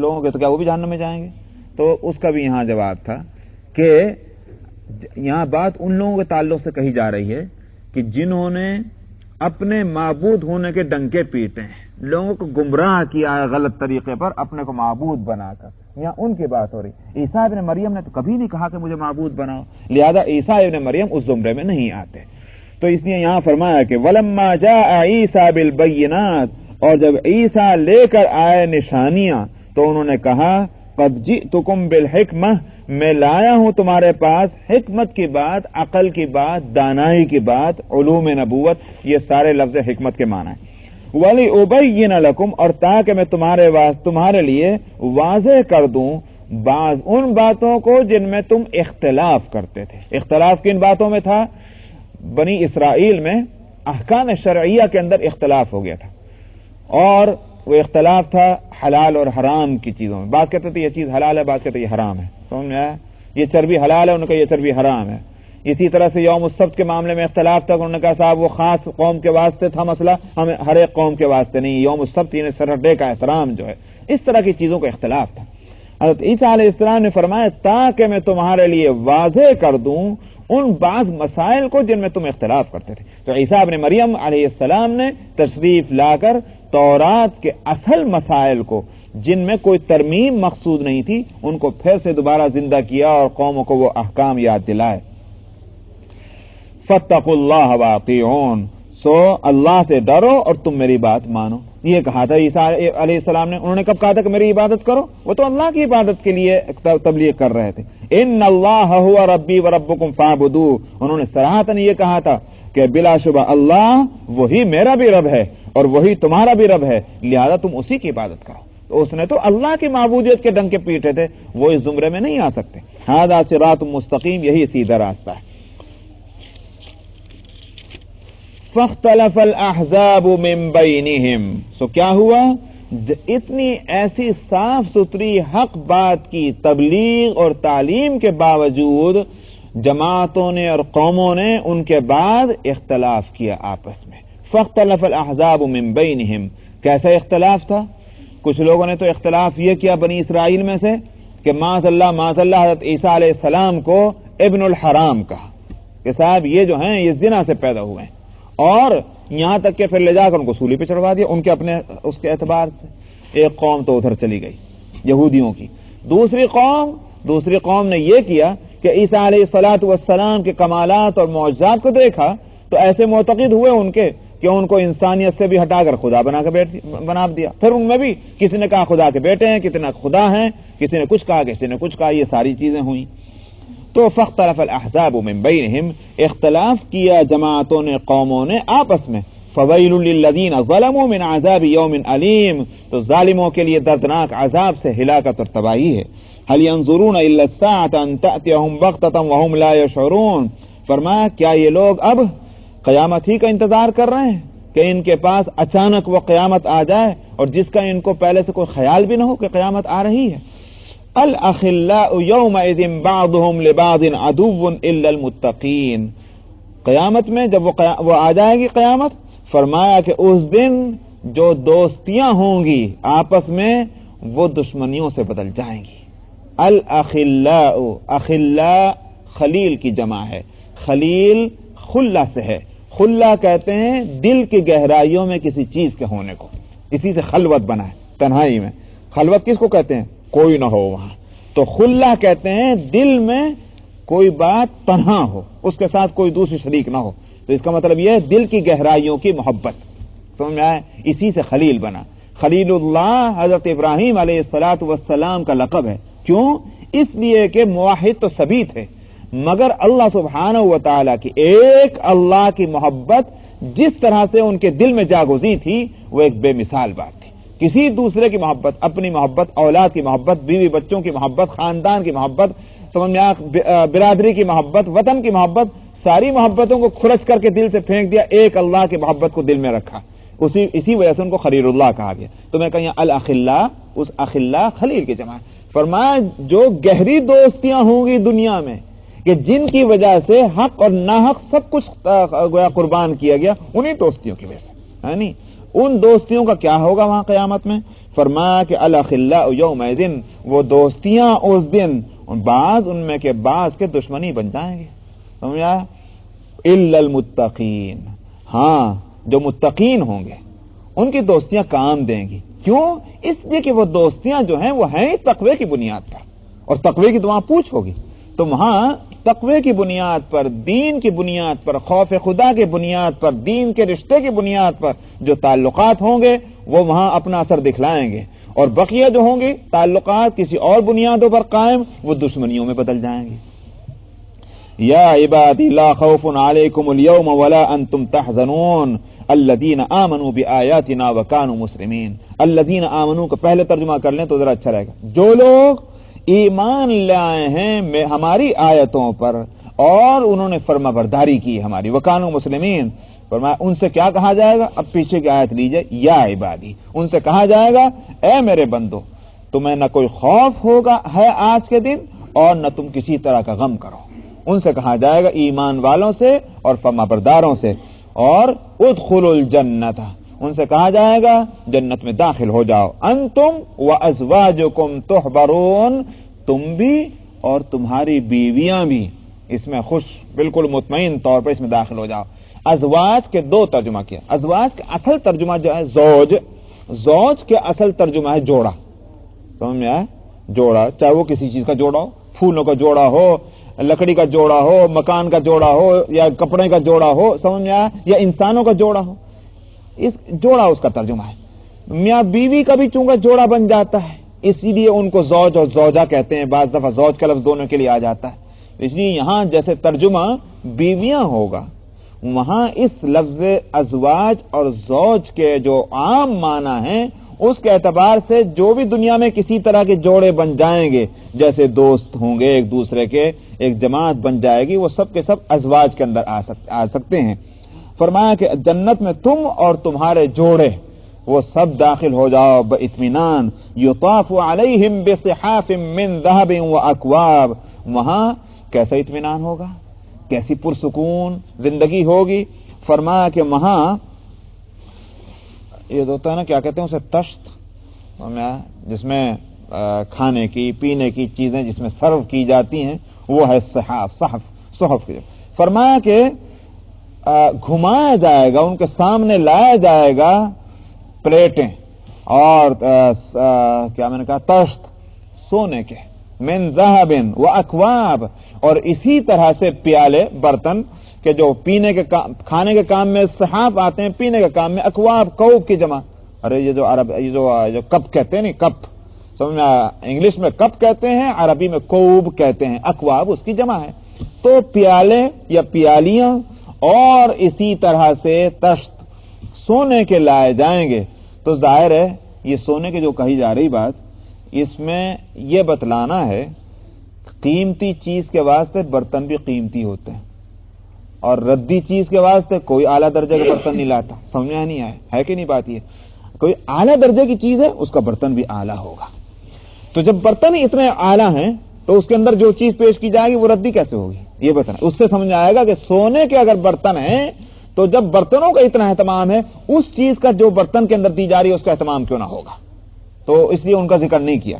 لوگوں کے، تو کیا وہ بھی جہنم میں جائیں گے؟ تو اس کا بھی یہاں جواب تھا کہ یہاں بات ان لوگوں کے تعلق سے کہی جا رہی ہے کہ جنہوں نے اپنے معبود ہونے کے ڈنکے پیٹے ہیں، لوگوں کو گمراہ کیا ہے غلط طریقے پر اپنے کو معبود بنا کر، یہاں ان کی بات ہو رہی۔ عیسیٰ ابن مریم نے تو کبھی نہیں کہا کہ مجھے معبود بناؤ، لہذا عیسیٰ ابن مریم اس زمرے میں نہیں آتے۔ تو اس لیے یہاں فرمایا کہ وَلَمَّا جَاءَ عِيسَىٰ بِالْبَيِّنَاتِ، اور جب عیسیٰ لے کر آئے نشانیاں تو انہوں نے کہا قَدْ جِئْتُكُمْ بِالْحِكْمَةِ، میں لایا ہوں تمہارے پاس حکمت کی بات، عقل کی بات، دانائی کی بات، علوم نبوت، یہ سارے لفظ حکمت کے معنی ہیں۔ وَلِأُبَيِّنَ لَكُمْ، اور تاکہ میں تمہارے لیے واضح کر دوں بعض ان باتوں کو جن میں تم اختلاف کرتے تھے۔ اختلاف کن باتوں میں تھا؟ بنی اسرائیل میں احکام شرعیہ کے اندر اختلاف ہو گیا تھا، اور وہ اختلاف تھا حلال اور حرام کی چیزوں میں۔ بعض کہتے تھے یہ چیز حلال ہے، بعض کہتے یہ حرام ہے، سمجھ میں آیا؟ یہ چربی حلال ہے، انہوں نے کہا یہ چربی حرام ہے۔ اسی طرح سے یوم السبت کے معاملے میں اختلاف تھا، انہوں نے کہا صاحب وہ خاص قوم کے واسطے تھا مسئلہ، ہمیں ہر ایک قوم کے واسطے نہیں، یوم السبت یعنی سیٹرڈے کا احترام جو ہے، اس طرح کی چیزوں کا اختلاف تھا۔ حضرت عیسیٰ علیہ السلام نے فرمایا تاکہ میں تمہارے لیے واضح کر دوں ان بعض مسائل کو جن میں تم اختلاف کرتے تھے۔ تو عیسیٰ ابن مریم علیہ السلام نے تشریف لا کر تورات کے اصل مسائل کو جن میں کوئی ترمیم مقصود نہیں تھی ان کو پھر سے دوبارہ زندہ کیا اور قوموں کو وہ احکام یاد دلائے۔ فاتقوا اللہ واطیعون، سو اللہ سے ڈرو اور تم میری بات مانو۔ یہ کہا تھا عیسیٰ علیہ السلام نے، انہوں نے کب کہا تھا کہ میری عبادت کرو؟ وہ تو اللہ کی عبادت کے لیے تبلیغ کر رہے تھے۔ ان اللہ هو ربی وربکم فاعبدوہ، انہوں نے صراحتاً یہ کہا تھا کہ بلا شبہ اللہ وہی میرا بھی رب ہے اور وہی تمہارا بھی رب ہے، لہذا تم اسی کی عبادت کرو۔ تو اس نے تو اللہ کی معبودیت کے ڈنکے پیٹے تھے، وہ اس زمرے میں نہیں آ سکتے۔ ھذا صراط مستقیم، یہی سیدھا راستہ ہے۔ فاختلف الاحزاب من بینہم، سو کیا ہوا؟ اتنی ایسی صاف ستھری حق بات کی تبلیغ اور تعلیم کے باوجود جماعتوں نے اور قوموں نے ان کے بعد اختلاف کیا آپس میں۔ فاختلف الاحزاب من بینہم، کیسا اختلاف تھا؟ کچھ لوگوں نے تو اختلاف یہ کیا بنی اسرائیل میں سے کہ معاذ اللہ حضرت عیسیٰ علیہ السلام کو ابن الحرام کہا کہ صاحب یہ جو ہیں یہ زنا سے پیدا ہوئے ہیں، اور یہاں تک کہ پھر لے جا کر ان کو سولی پہ چڑھوا دیا ان کے اپنے اس کے اعتبار سے۔ ایک قوم تو ادھر چلی گئی یہودیوں کی، دوسری قوم نے یہ کیا کہ عیسیٰ علیہ السلام کے کمالات اور معجزات کو دیکھا تو ایسے معتقد ہوئے ان کے کہ ان کو انسانیت سے بھی ہٹا کر خدا بنا دیا۔ پھر ان میں بھی کسی نے کہا خدا کے بیٹے ہیں، کسی نے خدا ہیں، کسی نے کچھ کہا، کسی نے کچھ کہا، یہ ساری چیزیں ہوئیں۔ تو فاختلف الاحزاب من بینہم، اختلاف کیا جماعتوں نے، قوموں نے آپس میں۔ فویل للذین ظلموا من عذاب یوم علیم، تو ظالموں کے لیے دردناک عذاب سے ہلاکت اور تباہی ہے۔ هل ينظرون الا الساعة ان تأتيهم بغتة وهم لا يشعرون، فرمایا کیا یہ لوگ اب قیامت ہی کا انتظار کر رہے ہیں کہ ان کے پاس اچانک وہ قیامت آ جائے اور جس کا ان کو پہلے سے کوئی خیال بھی نہ ہو کہ قیامت آ رہی ہے۔ الاخلاء یومئذ بعضهم لبعض عدو الا المتقین، قیامت میں جب وہ آ جائے گی قیامت، فرمایا کہ اس دن جو دوستیاں ہوں گی آپس میں وہ دشمنیوں سے بدل جائیں گی۔ الاخلاء، اخلاء خلیل کی جمع ہے، خلیل خلا سے ہے، خلا کہتے ہیں دل کی گہرائیوں میں کسی چیز کے ہونے کو، اسی سے خلوت بنا ہے، تنہائی میں۔ خلوت کس کو کہتے ہیں؟ کوئی نہ ہو وہاں، تو خلا کہتے ہیں دل میں کوئی بات تنہا ہو، اس کے ساتھ کوئی دوسری شریک نہ ہو، تو اس کا مطلب یہ ہے دل کی گہرائیوں کی محبت، سمجھ میں آئے؟ اسی سے خلیل بنا۔ خلیل اللہ حضرت ابراہیم علیہ السلام کا لقب ہے، کیوں؟ اس لیے کہ موحد تو سبھی تھے، مگر اللہ سبحانہ و تعالیٰ کی ایک اللہ کی محبت جس طرح سے ان کے دل میں جاگوزی تھی وہ ایک بے مثال بات تھی۔ کسی دوسرے کی محبت، اپنی محبت، اولاد کی محبت، بیوی بچوں کی محبت، خاندان کی محبت، برادری کی محبت، وطن کی محبت، ساری محبتوں کو کھرچ کر کے دل سے پھینک دیا، ایک اللہ کی محبت کو دل میں رکھا، اسی وجہ سے ان کو خلیل اللہ کہا گیا۔ تو میں کہا الاخلاء، اس اخلاء خلیل کی جمع ہے۔ فرمایا جو گہری دوستیاں ہوں گی دنیا میں کہ جن کی وجہ سے حق اور ناحق سب کچھ قربان کیا گیا، انہی دوستیوں کی وجہ سے، یعنی ان دوستیوں کا کیا ہوگا وہاں قیامت میں؟ فرمایا کہ الاخلاء یومئذ، وہ دوستیاں اس دن بعض ان میں کے بعض کے دشمنی بن جائیں گے، سمجھا؟ الا المتقین، ہاں جو متقین ہوں گے ان کی دوستیاں کام دیں گی. کیوں؟ اس لیے کہ وہ دوستیاں جو ہیں وہ ہیں تقوی کی بنیاد پر، اور تقوی کی تو وہاں پوچھ ہوگی، تو وہاں تقوی کی بنیاد پر، دین کی بنیاد پر، خوف خدا کی بنیاد پر، دین کے رشتے کی بنیاد پر جو تعلقات ہوں گے وہ وہاں اپنا اثر دکھلائیں گے، اور بقیہ جو ہوں گے تعلقات کسی اور بنیادوں پر قائم، وہ دشمنیوں میں بدل جائیں گے. یا عبادی لا خوف علیکم اليوم ولا انتم تحزنون الذین آمنوا بآیاتنا وکانوا مسلمین. الذین آمنوا کا پہلے ترجمہ کر لیں تو ذرا اچھا رہے گا. جو لوگ ایمان لائے ہیں ہماری آیتوں پر اور انہوں نے فرما برداری کی ہماری، وکانوا مسلمین، فرمایا ان سے کیا کہا جائے گا؟ اب پیچھے کی آیت لیجئے، یا عبادی، ان سے کہا جائے گا اے میرے بندو، تمہیں نہ کوئی خوف ہوگا ہے آج کے دن اور نہ تم کسی طرح کا غم کرو. ان سے کہا جائے گا، ایمان والوں سے اور فرما برداروں سے. اور ادخلوا الجنت، ان سے کہا جائے گا جنت میں داخل ہو جاؤ. انتم وازواجکم تحبرون، تم بھی اور تمہاری بیویاں بھی اس میں خوش بالکل مطمئن طور پر اس میں داخل ہو جاؤ. ازواج کے دو ترجمہ کیا. ازواج کا اصل ترجمہ جو ہے زوج، زوج کے اصل ترجمہ ہے جوڑا، سمجھ میں آیا؟ جوڑا، چاہے وہ کسی چیز کا جوڑا ہو، پھولوں کا جوڑا ہو، لکڑی کا جوڑا ہو، مکان کا جوڑا ہو، یا کپڑے کا جوڑا ہو، سمجھ میں آیا؟ یا انسانوں کا جوڑا ہو، اس جوڑا اس کا ترجمہ ہے. میاں بیوی کا بھی چونکہ جوڑا بن جاتا ہے، اسی لیے ان کو زوج اور زوجہ کہتے ہیں. بعض دفعہ زوج کا لفظ دونوں کے لیے آ جاتا ہے، اس لیے یہاں جیسے ترجمہ بیویاں ہوگا، وہاں اس لفظ ازواج اور زوج کے جو عام معنی ہیں اس کے اعتبار سے جو بھی دنیا میں کسی طرح کے جوڑے بن جائیں گے، جیسے دوست ہوں گے ایک دوسرے کے، ایک جماعت بن جائے گی، وہ سب کے سب ازواج کے اندر آ سکتے ہیں. فرمایا کہ جنت میں تم اور تمہارے جوڑے وہ سب داخل ہو جاؤ باطمینان. یطاف علیہم بصحاف من ذهب واکواب، وہاں کیسا اطمینان ہوگا، کیسی پرسکون زندگی ہوگی. فرمایا کہ وہاں یہ ہوتا ہے نا، کیا کہتے ہیں اسے، تشت، جس میں کھانے کی پینے کی چیزیں جس میں سرو کی جاتی ہیں، وہ ہے صحف کی. فرمایا کہ گھمایا جائے گا، ان کے سامنے لایا جائے گا پلیٹیں اور کیا میں نے کہا، تشت سونے کے، من ذهب واکواب، اور اسی طرح سے پیالے، برتن کہ جو پینے کے کھانے کے کام میں صحاف آتے ہیں، پینے کے کام میں اکواب، کوب کی جمع. ارے یہ جو کپ کہتے ہیں نا، کپ سمجھ میں، انگلش میں کپ کہتے ہیں، عربی میں کوب کہتے ہیں، اکواب اس کی جمع ہے. تو پیالے یا پیالیاں اور اسی طرح سے تشت سونے کے لائے جائیں گے. تو ظاہر ہے یہ سونے کی جو کہی جا رہی بات، اس میں یہ بتلانا ہے قیمتی چیز کے واسطے برتن بھی قیمتی ہوتے ہیں، اور ردی چیز کے واسطے کوئی اعلیٰ درجے کا برتن نہیں لاتا. سمجھا نہیں آیا ہے کہ نہیں بات؟ یہ کوئی اعلیٰ درجے کی چیز ہے اس کا برتن بھی اعلیٰ ہوگا. تو جب برتن اتنے اعلیٰ ہیں تو اس کے اندر جو چیز پیش کی جائے گی وہ ردی کیسے ہوگی، یہ بتانا. اس سے سمجھ آئے گا کہ سونے کے اگر برتن ہیں تو جب برتنوں کا اتنا اہتمام ہے، اس چیز کا جو برتن کے اندر دی جا رہی ہے اس کا اہتمام کیوں نہ ہوگا. تو اس لیے ان کا ذکر نہیں کیا.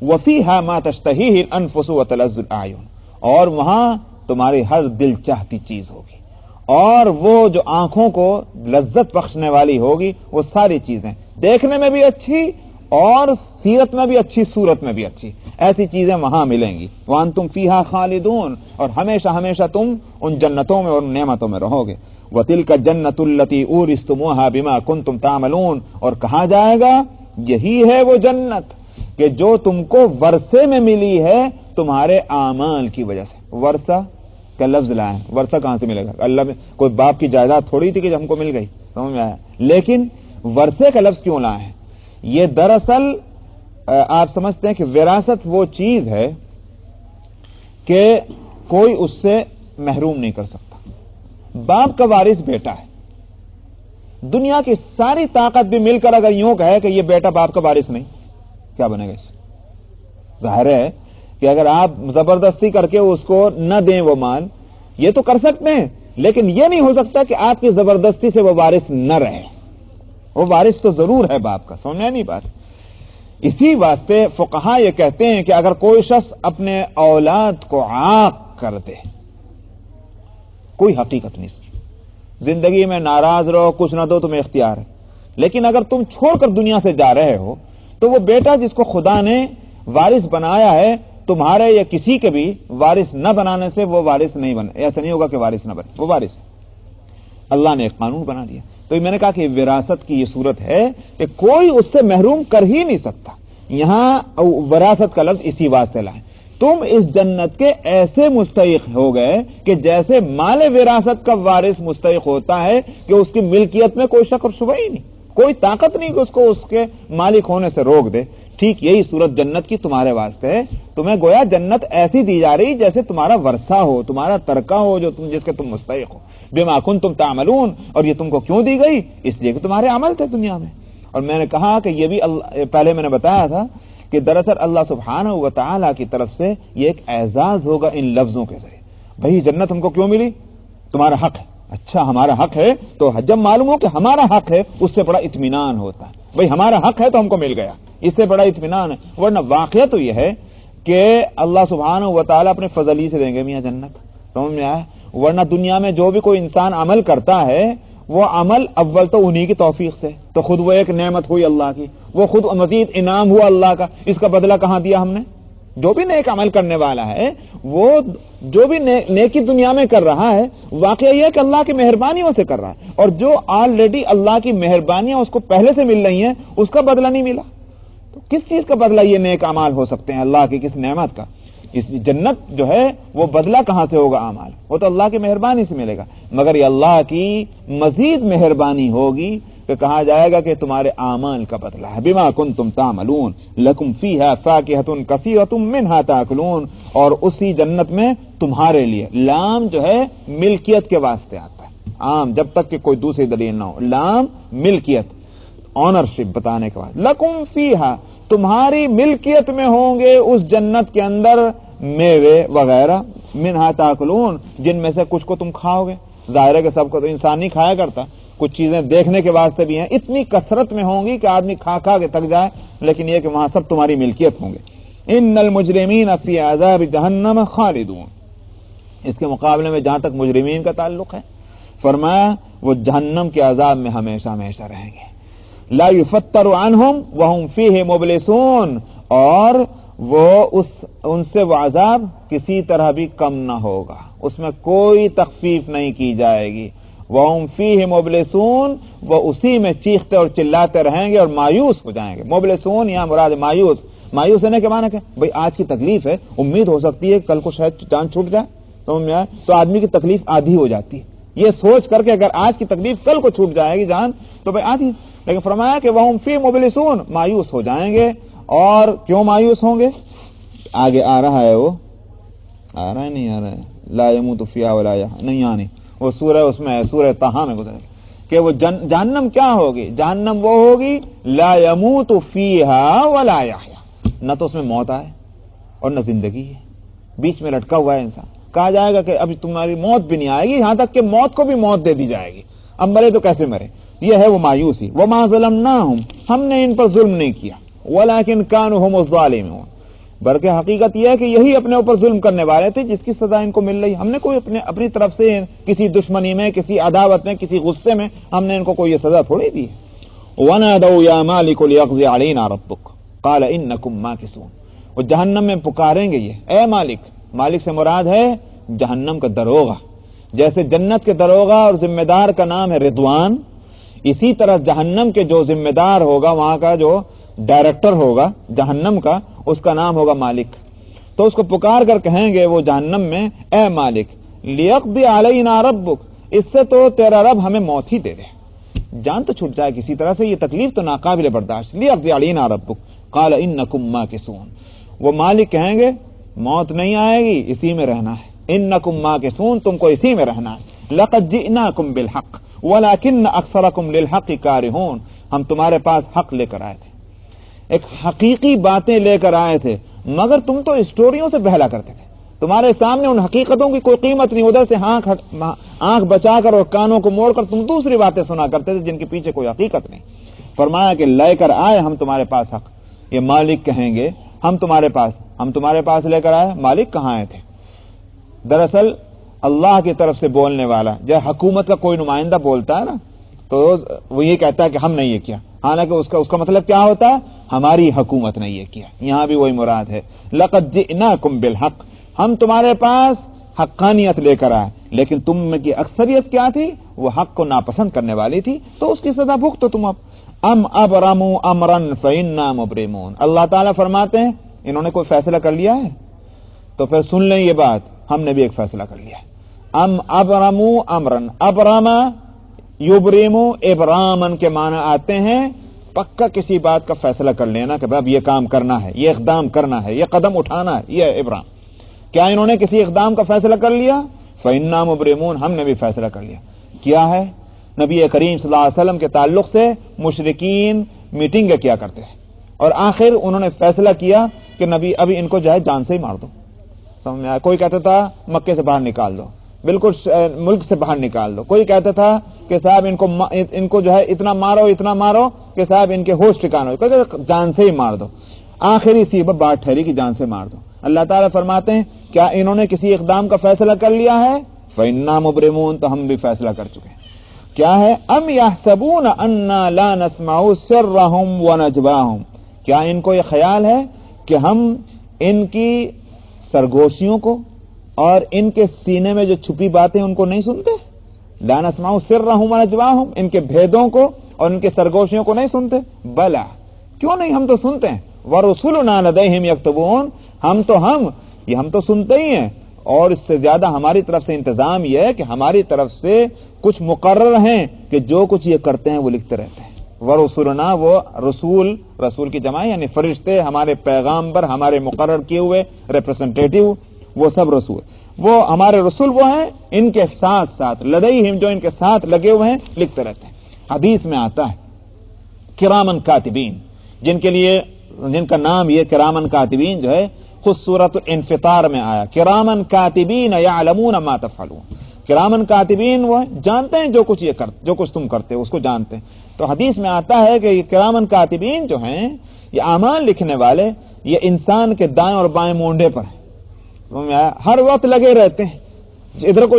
وفیہا ما تشتہیہ الانفس وتلذ الاعین، اور وہاں تمہاری ہر دل چاہتی چیز ہوگی، اور وہ جو آنکھوں کو لذت بخشنے والی ہوگی، وہ ساری چیزیں دیکھنے میں بھی اچھی اور سیرت میں بھی اچھی، صورت میں بھی اچھی، ایسی چیزیں وہاں ملیں گی. وانتم فیہا خالدون، اور ہمیشہ ہمیشہ تم ان جنتوں میں اور نعمتوں میں رہو گے. وتلک الجنۃ التی اورثتموها بما کنتم تعملون، اور کہا جائے گا یہی ہے وہ جنت کہ جو تم کو ورثے میں ملی ہے تمہارے اعمال کی وجہ سے. ورثہ کا لفظ لائیں، ورثہ کہاں سے ملے گا؟ اللہ میں کوئی باپ کی جائیداد تھوڑی تھی کہ ہم کو مل گئی، سمجھ میں آیا. لیکن ورثے کا لفظ کیوں لائے ہیں؟ یہ دراصل آپ سمجھتے ہیں کہ وراثت وہ چیز ہے کہ کوئی اس سے محروم نہیں کر سکتا. باپ کا وارث بیٹا ہے. دنیا کی ساری طاقت بھی مل کر اگر یوں کہے کہ یہ بیٹا باپ کا وارث نہیں، کیا بنے گا اس سے؟ ظاہر ہے کہ اگر آپ زبردستی کر کے اس کو نہ دیں وہ مال، یہ تو کر سکتے ہیں، لیکن یہ نہیں ہو سکتا کہ آپ کی زبردستی سے وہ وارث نہ رہے. وہ وارث تو ضرور ہے باپ کا، سمجھا نہیں بات. اسی واسطے فقہا یہ کہتے ہیں کہ اگر کوئی شخص اپنے اولاد کو عاق کر دے، کوئی حقیقت نہیں اس کی، زندگی میں ناراض رہو، کچھ نہ دو، تمہیں اختیار ہے، لیکن اگر تم چھوڑ کر دنیا سے جا رہے ہو تو وہ بیٹا جس کو خدا نے وارث بنایا ہے، تمہارے یا کسی کے بھی وارث نہ بنانے سے وہ وارث نہیں بنے، ایسا نہیں ہوگا کہ وارث نہ بنے، وہ وارث ہے۔ اللہ نے ایک قانون بنا دیا۔ تو میں نے کہا کہ وراثت کی یہ صورت ہے کہ کوئی اس سے محروم کر ہی نہیں سکتا۔ یہاں وراثت کا لفظ اسی واسطے لائیں، تم اس جنت کے ایسے مستحق ہو گئے کہ جیسے مال وراثت کا وارث مستحق ہوتا ہے کہ اس کی ملکیت میں کوئی شک اور شبہ ہی نہیں، کوئی طاقت نہیں کہ اس کو اس کے مالک ہونے سے روک دے۔ ٹھیک یہی صورت جنت کی تمہارے واسطے ہے، تمہیں گویا جنت ایسی دی جا رہی جیسے تمہارا ورثہ ہو، تمہارا ترکہ ہو، جو تم جس کے تم مستحق ہو۔ بما کنتم تعملون، اور یہ تم کو کیوں دی گئی؟ اس لیے کہ تمہارے عمل تھے دنیا میں۔ اور میں نے کہا کہ یہ بھی پہلے میں نے بتایا تھا کہ دراصل اللہ سبحانہ و تعالی کی طرف سے یہ ایک اعزاز ہوگا ان لفظوں کے ذریعے۔ بھئی جنت ہم کو کیوں ملی؟ تمہارا حق ہے۔ اچھا ہمارا حق ہے تو جب معلوم ہو کہ ہمارا حق ہے اس سے بڑا اطمینان ہوتا ہے۔ بھئی ہمارا حق ہے تو ہم کو مل گیا، اس سے بڑا اطمینان ہے۔ ورنہ واقعہ تو یہ ہے کہ اللہ سبحانہ و تعالیٰ اپنے فضل ہی سے دیں گے میاں جنت، سمجھ میں آیا؟ ورنہ دنیا میں جو بھی کوئی انسان عمل کرتا ہے وہ عمل اول تو انہی کی توفیق سے، تو خود وہ ایک نعمت ہوئی اللہ کی، وہ خود مزید انعام ہوا اللہ کا، اس کا بدلہ کہاں دیا ہم نے؟ جو بھی نیک عمل کرنے والا ہے وہ جو بھی نیکی دنیا میں کر رہا ہے، واقعہ یہ ہے کہ اللہ کی مہربانیوں سے کر رہا ہے، اور جو آلریڈی اللہ کی مہربانیاں اس کو پہلے سے مل رہی ہیں اس کا بدلہ نہیں ملا، تو کس چیز کا بدلہ یہ نیک اعمال ہو سکتے ہیں اللہ کی کس نعمت کا؟ اس جنت جو ہے وہ بدلہ کہاں سے ہوگا اعمال؟ وہ تو اللہ کی مہربانی سے ملے گا، مگر یہ اللہ کی مزید مہربانی ہوگی کہ کہا جائے گا کہ تمہارے اعمال کا بدلہ ہے۔ بما کنتم تعملون لکم فیہا فاکہۃ کثیرۃ منہا تاکلون، اور اسی جنت میں تمہارے لیے، لام جو ہے ملکیت کے واسطے آتا ہے، عام جب تک کہ کوئی دوسری دلیل نہ ہو، لام ملکیت، آنرشپ بتانے کے بعد، لکم فیہا تمہاری ملکیت میں ہوں گے اس جنت کے اندر میوے وغیرہ، منہا تاکلون جن میں سے کچھ کو تم کھاؤ گے۔ ظاہر ہے کہ سب کو تو انسان نہیں کھایا کرتا، کچھ چیزیں دیکھنے کے واسطے بھی ہیں، اتنی کثرت میں ہوں گی کہ آدمی کھا کھا کے تک جائے، لیکن یہ کہ وہاں سب تمہاری ملکیت ہوں گے۔ ان المجرمین فی عذاب جہنم خالدون، اس کے مقابلے میں جہاں تک مجرمین کا تعلق ہے فرمایا وہ جہنم کے عذاب میں ہمیشہ ہمیشہ رہیں گے۔ لا یفتر عنہم وہم فیہ مبلسون، اور وہ ان سے وہ عذاب کسی طرح بھی کم نہ ہوگا، اس میں کوئی تخفیف نہیں کی جائے گی۔ وہم فیہ مبلسون، وہ اسی میں چیختے اور چلاتے رہیں گے اور مایوس ہو جائیں گے۔ مبلسون یہاں مراد مایوس، مایوس ہونے کے معنی کیا؟ بھئی آج کی تکلیف ہے، امید ہو سکتی ہے کل کو شاید جان چھوٹ جائے، تو آدمی کی تکلیف آدھی ہو جاتی ہے، یہ سوچ کر کے اگر آج کی تکلیف کل کو چھوٹ جائے گی جان تو بھئی آدھی، لیکن فرمایا کہ وہم فی مبلسون، مایوس ہو جائیں گے۔ اور کیوں مایوس ہوں گے؟ آگے آ رہا ہے، وہ آ رہا ہے نہیں آ رہا ہے، لا یموت فیہا ولا یحیا، نہیں آنی، وہ سورہ اس میں سورہ طٰہٰ میں گزرے کہ وہ جہنم کیا ہوگی؟ جہنم وہ ہوگی لا یموت فیہا ولا یحیا، نہ تو اس میں موت آئے اور نہ زندگی ہے، بیچ میں لٹکا ہوا ہے انسان۔ کہا جائے گا کہ اب تمہاری موت بھی نہیں آئے گی، یہاں تک کہ موت کو بھی موت دے دی جائے گی، اب مرے تو کیسے مرے؟ یہ ہے وہ مایوسی۔ وما ظلمناہم، ہم نے ان پر ظلم نہیں کیا، ولکن کانوا هم الظالمون، بلکہ حقیقت یہ ہے کہ یہی اپنے اوپر ظلم کرنے والے تھے جس کی سزا ان کو مل رہی۔ ہم نے کوئی اپنی طرف سے کسی دشمنی میں، کسی عداوت میں، کسی غصے میں ہم نے ان کو کوئی یہ سزا تھوڑی دی ہے۔ وَنَادَوْا يَا مَالِكُ لِيَقْضِ عَلَيْنَا رَبُّكَ قَالَ إِنَّكُمْ مَاكِثُونَ، وہ جہنم میں پکاریں گے یہ، اے مالک، مالک سے مراد ہے جہنم کا دروغہ۔ جیسے جنت کے دروغہ اور ذمہ دار کا نام ہے رضوان، اسی طرح جہنم کے جو ذمہ دار ہوگا، وہاں کا جو ڈائریکٹر ہوگا جہنم کا، اس کا نام ہوگا مالک۔ تو اس کو پکار کر کہیں گے وہ جہنم میں، اے مالک، لیقضی علینا ربک، اس سے تو تیرا رب ہمیں موت ہی دے دے، جان تو چھوٹ جائے کسی طرح سے، یہ تکلیف تو ناقابل برداشت۔ لیقضی علینا ربک قال انکم ماکثون، وہ مالک کہیں گے موت نہیں آئے گی، اسی میں رہنا ہے، انکم ماکثون، تم کو اسی میں رہنا ہے۔ لقد جئناکم بالحق ولکن اکثرکم للحق کارہون، ہم تمہارے پاس حق لے کر آئے تھے، ایک حقیقی باتیں لے کر آئے تھے، مگر تم تو اسٹوریوں سے بہلا کرتے تھے، تمہارے سامنے ان حقیقتوں کی کوئی قیمت نہیں، ادھر سے آنکھ بچا کر اور کانوں کو موڑ کر تم دوسری باتیں سنا کرتے تھے جن کے پیچھے کوئی حقیقت نہیں۔ فرمایا کہ لے کر آئے ہم تمہارے پاس حق، یہ مالک کہیں گے ہم تمہارے پاس لے کر آئے، مالک کہاں آئے تھے؟ دراصل اللہ کی طرف سے بولنے والا، جب حکومت کا کوئی نمائندہ بولتا ہے نا تو وہ یہ کہتا ہے کہ ہم نے یہ کیا، حالانکہ اس کا مطلب کیا ہوتا ہے؟ ہماری حکومت نے یہ کیا. یہاں بھی وہی مراد ہے، لقد جئناکم بالحق، ہم تمہارے پاس حقانیت لے کر آئے، لیکن تم میں کی اکثریت کیا تھی؟ وہ حق کو ناپسند کرنے والی تھی، تو اس کی سزا بھگتو تم. اب ابرموا امرا فإنا مبرمون. اللہ تعالیٰ فرماتے ہیں انہوں نے کوئی فیصلہ کر لیا ہے تو پھر سن لیں یہ بات، ہم نے بھی ایک فیصلہ کر لیا ہے. ابرموا امرا، ابرما یبرمو ابرامن کے معنی آتے ہیں پکا کسی بات کا فیصلہ کر لینا کہ اب یہ کام کرنا ہے، یہ اقدام کرنا ہے، یہ قدم اٹھانا ہے، یہ ابرام. کیا انہوں نے کسی اقدام کا فیصلہ کر لیا؟ فإنا مبرمون، ہم نے بھی فیصلہ کر لیا. کیا ہے؟ نبی کریم صلی اللہ علیہ وسلم کے تعلق سے مشرکین میٹنگیں کیا کرتے ہیں اور آخر انہوں نے فیصلہ کیا کہ نبی ابھی ان کو جو ہے جان سے ہی مار دو. سمجھ میں آیا؟ کوئی کہتا تھا مکے سے باہر نکال دو، بالکل ملک سے باہر نکال دو. کوئی کہتا تھا کہ صاحب ان کو جو ہے اتنا مارو کہ صاحب ان کے ہوش ٹھکانہ ہو، جان سے ہی مار دو. آخری سی بات ٹھہری کہ جان سے مار دو. اللہ تعالیٰ فرماتے ہیں کیا انہوں نے کسی اقدام کا فیصلہ کر لیا ہے؟ فإنا مبرمون، تو ہم بھی فیصلہ کر چکے ہیں. کیا ہے؟ ام یحسبون انا لا نسمع سرهم ونجواهم، کیا ان کو یہ خیال ہے کہ ہم ان کی سرگوشیوں کو اور ان کے سینے میں جو چھپی باتیں ان کو نہیں سنتے؟ لا نسمع سرهم ونجواهم، ان کے بھیدوں کو اور ان کے سرگوشیوں کو نہیں سنتے؟ بلا، کیوں نہیں، ہم تو سنتے ہیں. ورسلنا لديهم يكتبون، ہم تو سنتے ہی ہیں، اور اس سے زیادہ ہماری طرف سے انتظام یہ ہے کہ ہماری طرف سے کچھ مقرر ہیں کہ جو کچھ یہ کرتے ہیں وہ لکھتے رہتے ہیں. ورسلنا، وہ رسول کی جمع یعنی فرشتے، ہمارے پیغامبر، ہمارے مقرر کیے ہوئے ریپرزنٹیٹیو، وہ سب رسول، وہ ہمارے رسول وہ ہیں، ان کے ساتھ لدیہم، جو ان کے ساتھ لگے ہوئے ہیں، لکھتے رہتے ہیں. حدیث میں آتا ہے کرامن کاتبین، جن کا نام یہ کرامن کاتبین جو ہے خود سورۃ الانفطار میں آیا، کرامن کاتبین یعلمون ما تفعلون. کرامن کاتبین وہ جانتے ہیں جو کچھ تم کرتے ہو اس کو جانتے ہیں. تو حدیث میں آتا ہے کہ یہ کرامن کاتبین جو ہیں یہ اعمال لکھنے والے، یہ انسان کے دائیں اور بائیں مونڈے پر ہیں، ہر وقت لگے رہتے ہیں. ادھر کو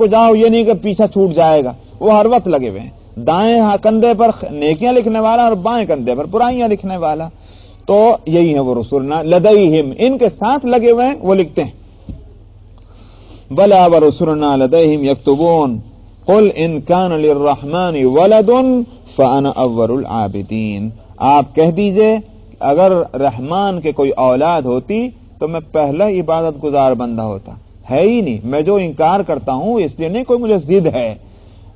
جاؤ، یہ نہیں کہ پیچھا چھوٹ جائے گا، وہ ہر وقت لگے ہوئے ہیں. دائیں کندھے پر نیکیاں لکھنے والا اور بائیں کندھے پر برائیاں لکھنے والا. تو یہی ہے وہ رسولنا لدیہم، ان کے ساتھ لگے ہوئے ہیں، وہ لکھتے ہیں. بلا ورسلنا لدیہم یکتبون قل ان کان للرحمن ولد فانا اول العابدین. آپ کہہ دیجئے اگر رحمان کے کوئی اولاد ہوتی تو میں پہلا عبادت گزار بندہ ہوتا. ہے ہی نہیں، میں جو انکار کرتا ہوں اس لیے نہیں کوئی مجھے ضد ہے،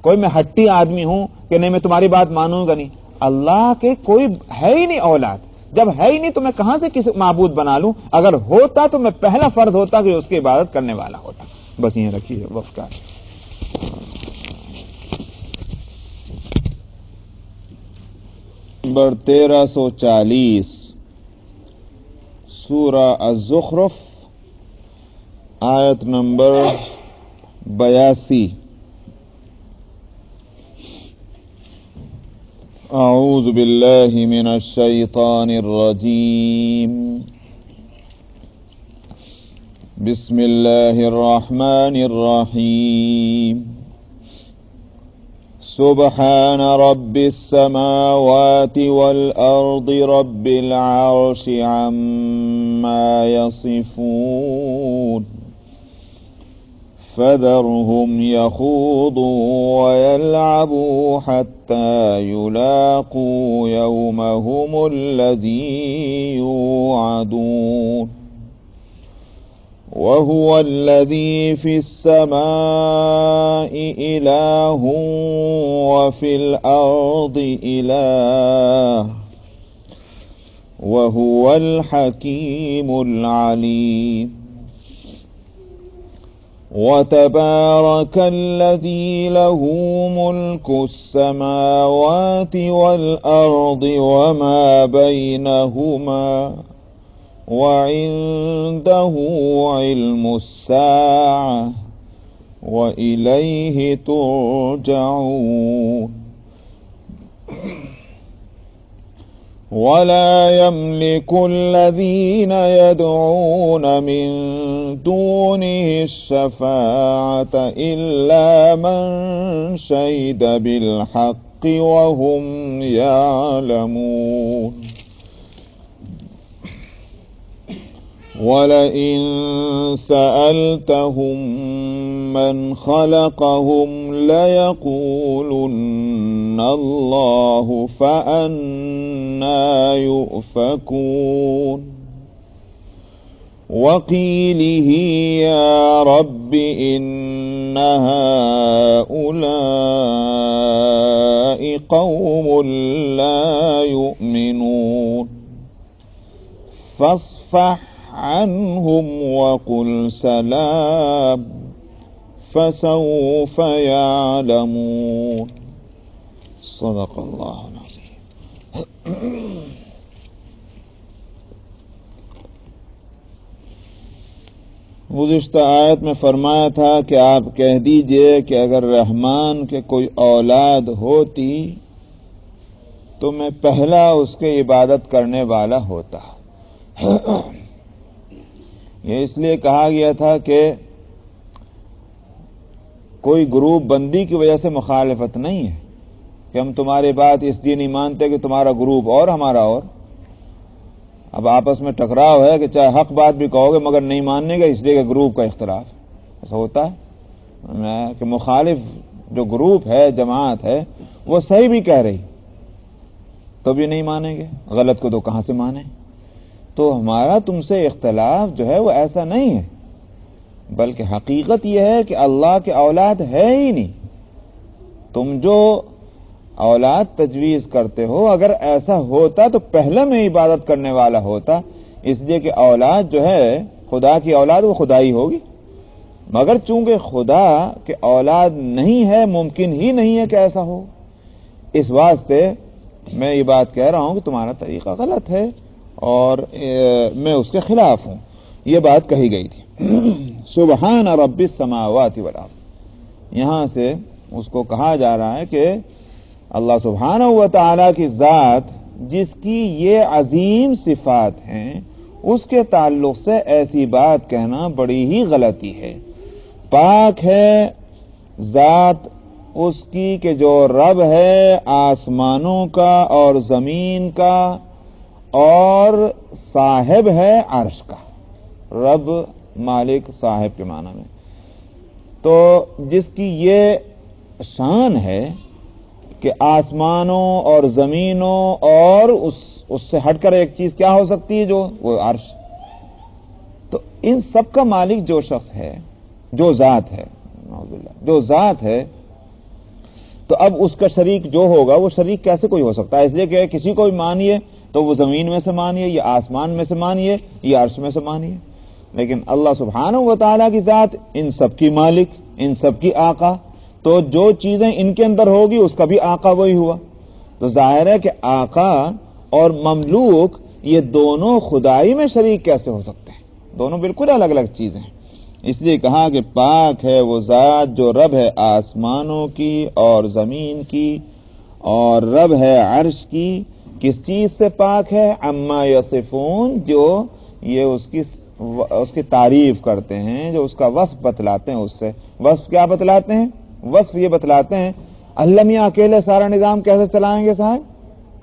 کوئی میں ہٹی آدمی ہوں کہ نہیں میں تمہاری بات مانوں گا نہیں. اللہ کے کوئی ہے ہی نہیں اولاد، جب ہے ہی نہیں تو میں کہاں سے کسی معبود بنا لوں؟ اگر ہوتا تو میں پہلا فرض ہوتا کہ اس کی عبادت کرنے والا ہوتا. بس یہ رکھیے وقت کا. نمبر 1340 سورہ الزخرف، آیت نمبر 82. اعوذ باللہ من الشیطان الرجیم، بسم اللہ الرحمن الرحیم. سبحان رب السماوات والأرض رب العرش عما يصفون فذرهم يخوضوا ويلعبوا حتى يلاقوا يومهم الذي يوعدون وهو الذي في السماء إله وفي الأرض إله وهو الحكيم العليم. وتبارك الذي له ملك السماوات والأرض وما بينهما وعنده علم الساعة وإليه ترجعون. ولا يملك الذين يدعون من دونه الشفاعة إلا من شهد بالحق وهم يعلمون ولئن سألتهم من خلقهم ليقولن الله فأنى يؤفكون وقيله يا رب إن هؤلاء قوم لا يؤمنون فاصفح عنهم وقل سلام فسوف يعلمون صدق اللہ العظیم. گزشتہ آیت میں فرمایا تھا کہ آپ کہہ دیجئے کہ اگر رحمان کے کوئی اولاد ہوتی تو میں پہلا اس کے عبادت کرنے والا ہوتا. یہ اس لیے کہا گیا تھا کہ کوئی گروپ بندی کی وجہ سے مخالفت نہیں ہے کہ ہم تمہاری بات اس لیے نہیں مانتے کہ تمہارا گروپ اور ہمارا اور. اب آپس میں ٹکراؤ ہے کہ چاہے حق بات بھی کہو گے مگر نہیں ماننے گا اس لیے کہ گروپ کا اختلاف ایسا ہوتا ہے کہ مخالف جو گروپ ہے جماعت ہے وہ صحیح بھی کہہ رہی تو بھی نہیں مانیں گے, غلط کو تو کہاں سے مانیں. تو ہمارا تم سے اختلاف جو ہے وہ ایسا نہیں ہے بلکہ حقیقت یہ ہے کہ اللہ کے اولاد ہے ہی نہیں. تم جو اولاد تجویز کرتے ہو اگر ایسا ہوتا تو پہلے میں عبادت کرنے والا ہوتا, اس لیے کہ اولاد جو ہے خدا کی اولاد وہ خدا ہی ہوگی, مگر چونکہ خدا کے اولاد نہیں ہے ممکن ہی نہیں ہے کہ ایسا ہو, اس واسطے میں یہ بات کہہ رہا ہوں کہ تمہارا طریقہ غلط ہے اور میں اس کے خلاف ہوں. یہ بات کہی گئی تھی. سبحان رب السماوات والارض, یہاں سے اس کو کہا جا رہا ہے کہ اللہ سبحانہ و تعالی کی ذات جس کی یہ عظیم صفات ہیں اس کے تعلق سے ایسی بات کہنا بڑی ہی غلطی ہے. پاک ہے ذات اس کی کہ جو رب ہے آسمانوں کا اور زمین کا اور صاحب ہے عرش کا. رب مالک صاحب کے معنی میں تو جس کی یہ شان ہے کہ آسمانوں اور زمینوں اور اس سے ہٹ کر ایک چیز کیا ہو سکتی ہے جو وہ عرش. تو ان سب کا مالک جو شخص ہے جو ذات ہے جو ذات ہے تو اب اس کا شریک جو ہوگا وہ شریک کیسے کوئی ہو سکتا ہے. اس لیے کہ کسی کو بھی مانیے تو وہ زمین میں سے مانیے یا آسمان میں سے مانیے یا عرش میں سے مانیے, لیکن اللہ سبحانہ و تعالیٰ کی ذات ان سب کی مالک ان سب کی آقا, تو جو چیزیں ان کے اندر ہوگی اس کا بھی آقا وہی ہوا. تو ظاہر ہے کہ آقا اور مملوک یہ دونوں خدائی میں شریک کیسے ہو سکتے ہیں, دونوں بالکل الگ الگ چیزیں ہیں. اس لیے کہا کہ پاک ہے وہ ذات جو رب ہے آسمانوں کی اور زمین کی اور رب ہے عرش کی. کس چیز سے پاک ہے؟ عما یصفون, جو یہ اس کی تعریف کرتے ہیں, جو اس کا وصف بتلاتے ہیں. اس سے وصف کیا بتلاتے ہیں؟ وصف یہ بتلاتے ہیں اللہ میاں اکیلے سارا نظام کیسے چلائیں گے صاحب.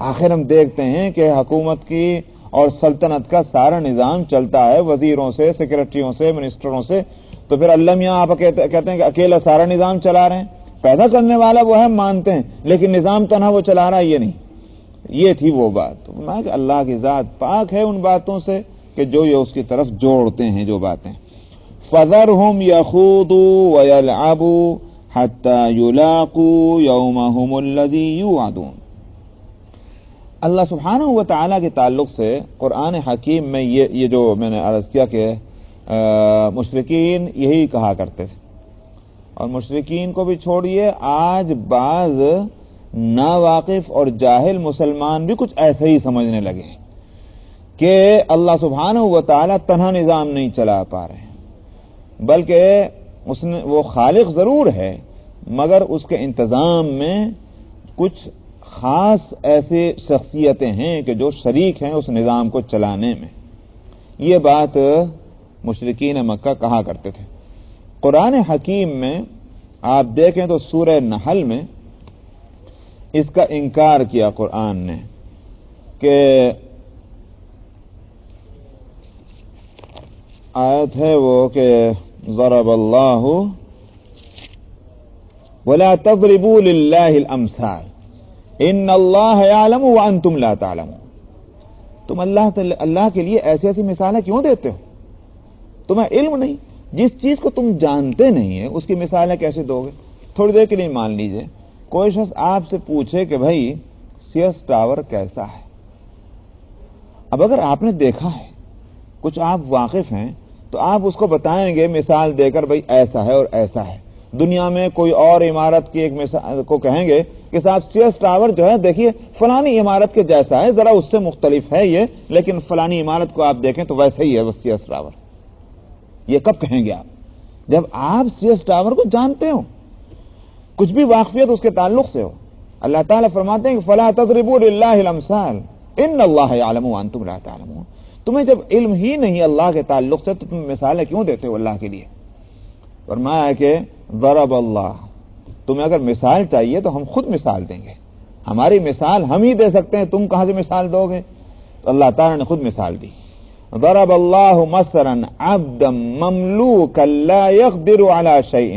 آخر ہم دیکھتے ہیں کہ حکومت کی اور سلطنت کا سارا نظام چلتا ہے وزیروں سے, سیکرٹریوں سے, منسٹروں سے, تو پھر اللہ میاں آپ کہتے ہیں کہ اکیلا سارا نظام چلا رہے ہیں. پیدا کرنے والا وہ ہے مانتے ہیں لیکن نظام تنہا وہ چلا رہا ہے یہ نہیں. یہ تھی وہ بات. میں کہ اللہ کی ذات پاک ہے ان باتوں سے کہ جو یہ اس کی طرف جوڑتے ہیں جو باتیں. فَذَرْهُمْ يَخُوضُوا وَيَلْعَبُوا حَتَّى يُلَاقُوا يَوْمَهُمُ الَّذِي يُوعَدُونَ. اللہ سبحانہ و تعالیٰ کے تعلق سے قرآن حکیم میں یہ جو میں نے عرض کیا کہ مشرکین یہی کہا کرتے تھے, اور مشرکین کو بھی چھوڑیے آج بعض ناواقف اور جاہل مسلمان بھی کچھ ایسے ہی سمجھنے لگے کہ اللہ سبحانہ و تعالیٰ تنہا نظام نہیں چلا پا رہے ہیں, بلکہ وہ خالق ضرور ہے مگر اس کے انتظام میں کچھ خاص ایسے شخصیتیں ہیں کہ جو شریک ہیں اس نظام کو چلانے میں. یہ بات مشرکین مکہ کہا کرتے تھے. قرآن حکیم میں آپ دیکھیں تو سورہ نحل میں اس کا انکار کیا قرآن نے کہ آیت ہے وہ کہ ضرب اللہ ولا تضربوا للہ الامثال ان اللہ یعلم وانتم لا تعلمون. تم اللہ کے لیے ایسی ایسی مثالیں کیوں دیتے ہو؟ تمہیں علم نہیں. جس چیز کو تم جانتے نہیں ہیں اس کی مثالیں کیسے دو گے؟ تھوڑی دیر کے لیے مان لیجئے کوئی شخص آپ سے پوچھے کہ بھائی سیئرس ٹاور کیسا ہے. اب اگر آپ نے دیکھا ہے، کچھ آپ واقف ہیں، تو آپ اس کو بتائیں گے مثال دے کر بھائی ایسا ہے اور ایسا ہے. دنیا میں کوئی اور عمارت کی ایک مثال کو کہیں گے کہ صاحب سیئرس ٹاور جو ہے دیکھیے فلانی عمارت کے جیسا ہے، ذرا اس سے مختلف ہے یہ، لیکن فلانی عمارت کو آپ دیکھیں تو ویسے ہی ہے وہ سیئرس ٹاور. یہ کب کہیں گے آپ؟ جب آپ سیئرس ٹاور کو جانتے ہو، کچھ بھی واقفیت اس کے تعلق سے ہو. اللہ تعالیٰ فرماتے ہیں کہ فلا تضربوا للہ الامثال ان اللہ یعلم وانتم لا تعلمون. تمہیں جب علم ہی نہیں اللہ کے تعلق سے تو تم مثالیں کیوں دیتے ہو اللہ کے لیے؟ فرمایا کہ ضرب اللہ، تمہیں اگر مثال چاہیے تو ہم خود مثال دیں گے. ہماری مثال ہم ہی دے سکتے ہیں، تم کہاں سے مثال دو گے؟ تو اللہ تعالیٰ نے خود مثال دی. ضرب اللہ مثلا عبدا مملوکا لا يقدر على شيء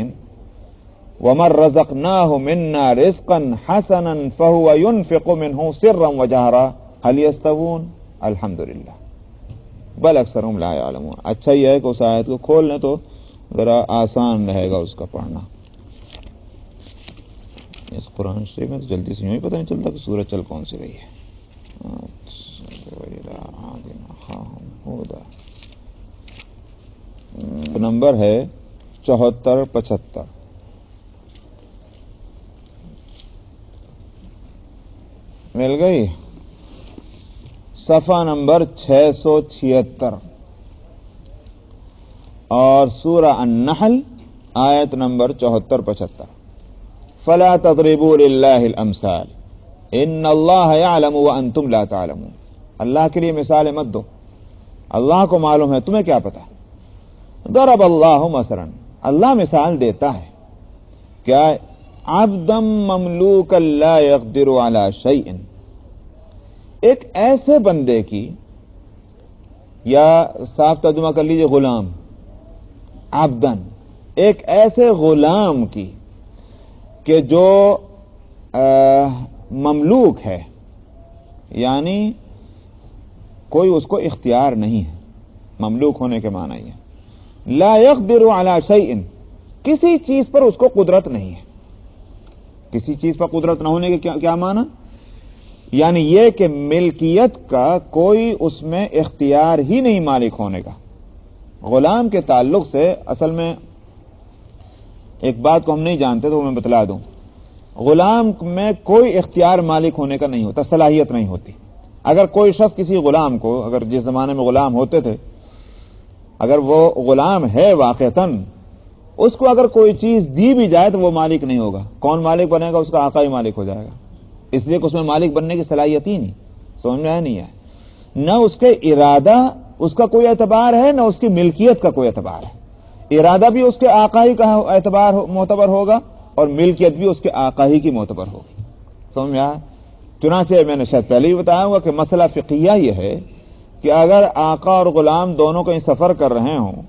ومن رزقناه منا رزقا حسنا فهو ينفق منه سرا وجهرا هل يستوون الحمدللہ بل اکثرهم لا يعلمون. اچھا یہ ہے کہ اس آیت کو کھول لیں تو ذرا آسان رہے گا اس کا پڑھنا. اس قرآن شریف میں تو جلدی سے یوں ہی پتہ نہیں چلتا کہ سورج چل کون سی رہی ہے. نمبر ہے 74-75. مل گئی؟ صفحہ نمبر 676 اور سورہ النحل آیت نمبر 74-75. فلا تضربوا للہ الامثال ان اللہ یعلم وانتم لا تعلمون. اللہ کے لیے مثالیں مت دو، اللہ کو معلوم ہے، تمہیں کیا پتا. ضرب اللہ مثلا، اللہ مثال دیتا ہے کیا؟ عبدا مملوکا لا يقدر على شيء، ایک ایسے بندے کی، یا صاف ترجمہ کر لیجئے غلام. عبدن، ایک ایسے غلام کی کہ جو مملوک ہے، یعنی کوئی اس کو اختیار نہیں ہے. مملوک ہونے کے معنی یہ لا يقدر على شيء، کسی چیز پر اس کو قدرت نہیں ہے. کسی چیز پر قدرت نہ ہونے کے کیا معنی؟ یعنی یہ کہ ملکیت کا کوئی اس میں اختیار ہی نہیں مالک ہونے کا. غلام کے تعلق سے اصل میں ایک بات کو ہم نہیں جانتے تو میں بتلا دوں. غلام میں کوئی اختیار مالک ہونے کا نہیں ہوتا، صلاحیت نہیں ہوتی. اگر کوئی شخص کسی غلام کو، اگر جس زمانے میں غلام ہوتے تھے، اگر وہ غلام ہے واقعتاً، اس کو اگر کوئی چیز دی بھی جائے تو وہ مالک نہیں ہوگا. کون مالک بنے گا؟ اس کا آقا ہی مالک ہو جائے گا. اس لیے کہ اس میں مالک بننے کی صلاحیت ہی نہیں. سمجھ میں نہیں ہے؟ نہ اس کے ارادہ اس کا کوئی اعتبار ہے، نہ اس کی ملکیت کا کوئی اعتبار ہے. ارادہ بھی اس کے آقا ہی کا اعتبار معتبر ہوگا اور ملکیت بھی اس کے آقا ہی کی معتبر ہوگی. سمجھ میں آیا؟ چنانچہ میں نے شاید پہلے ہی بتایا ہوا کہ مسئلہ فقہیہ یہ ہے کہ اگر آقا اور غلام دونوں کہیں سفر کر رہے ہوں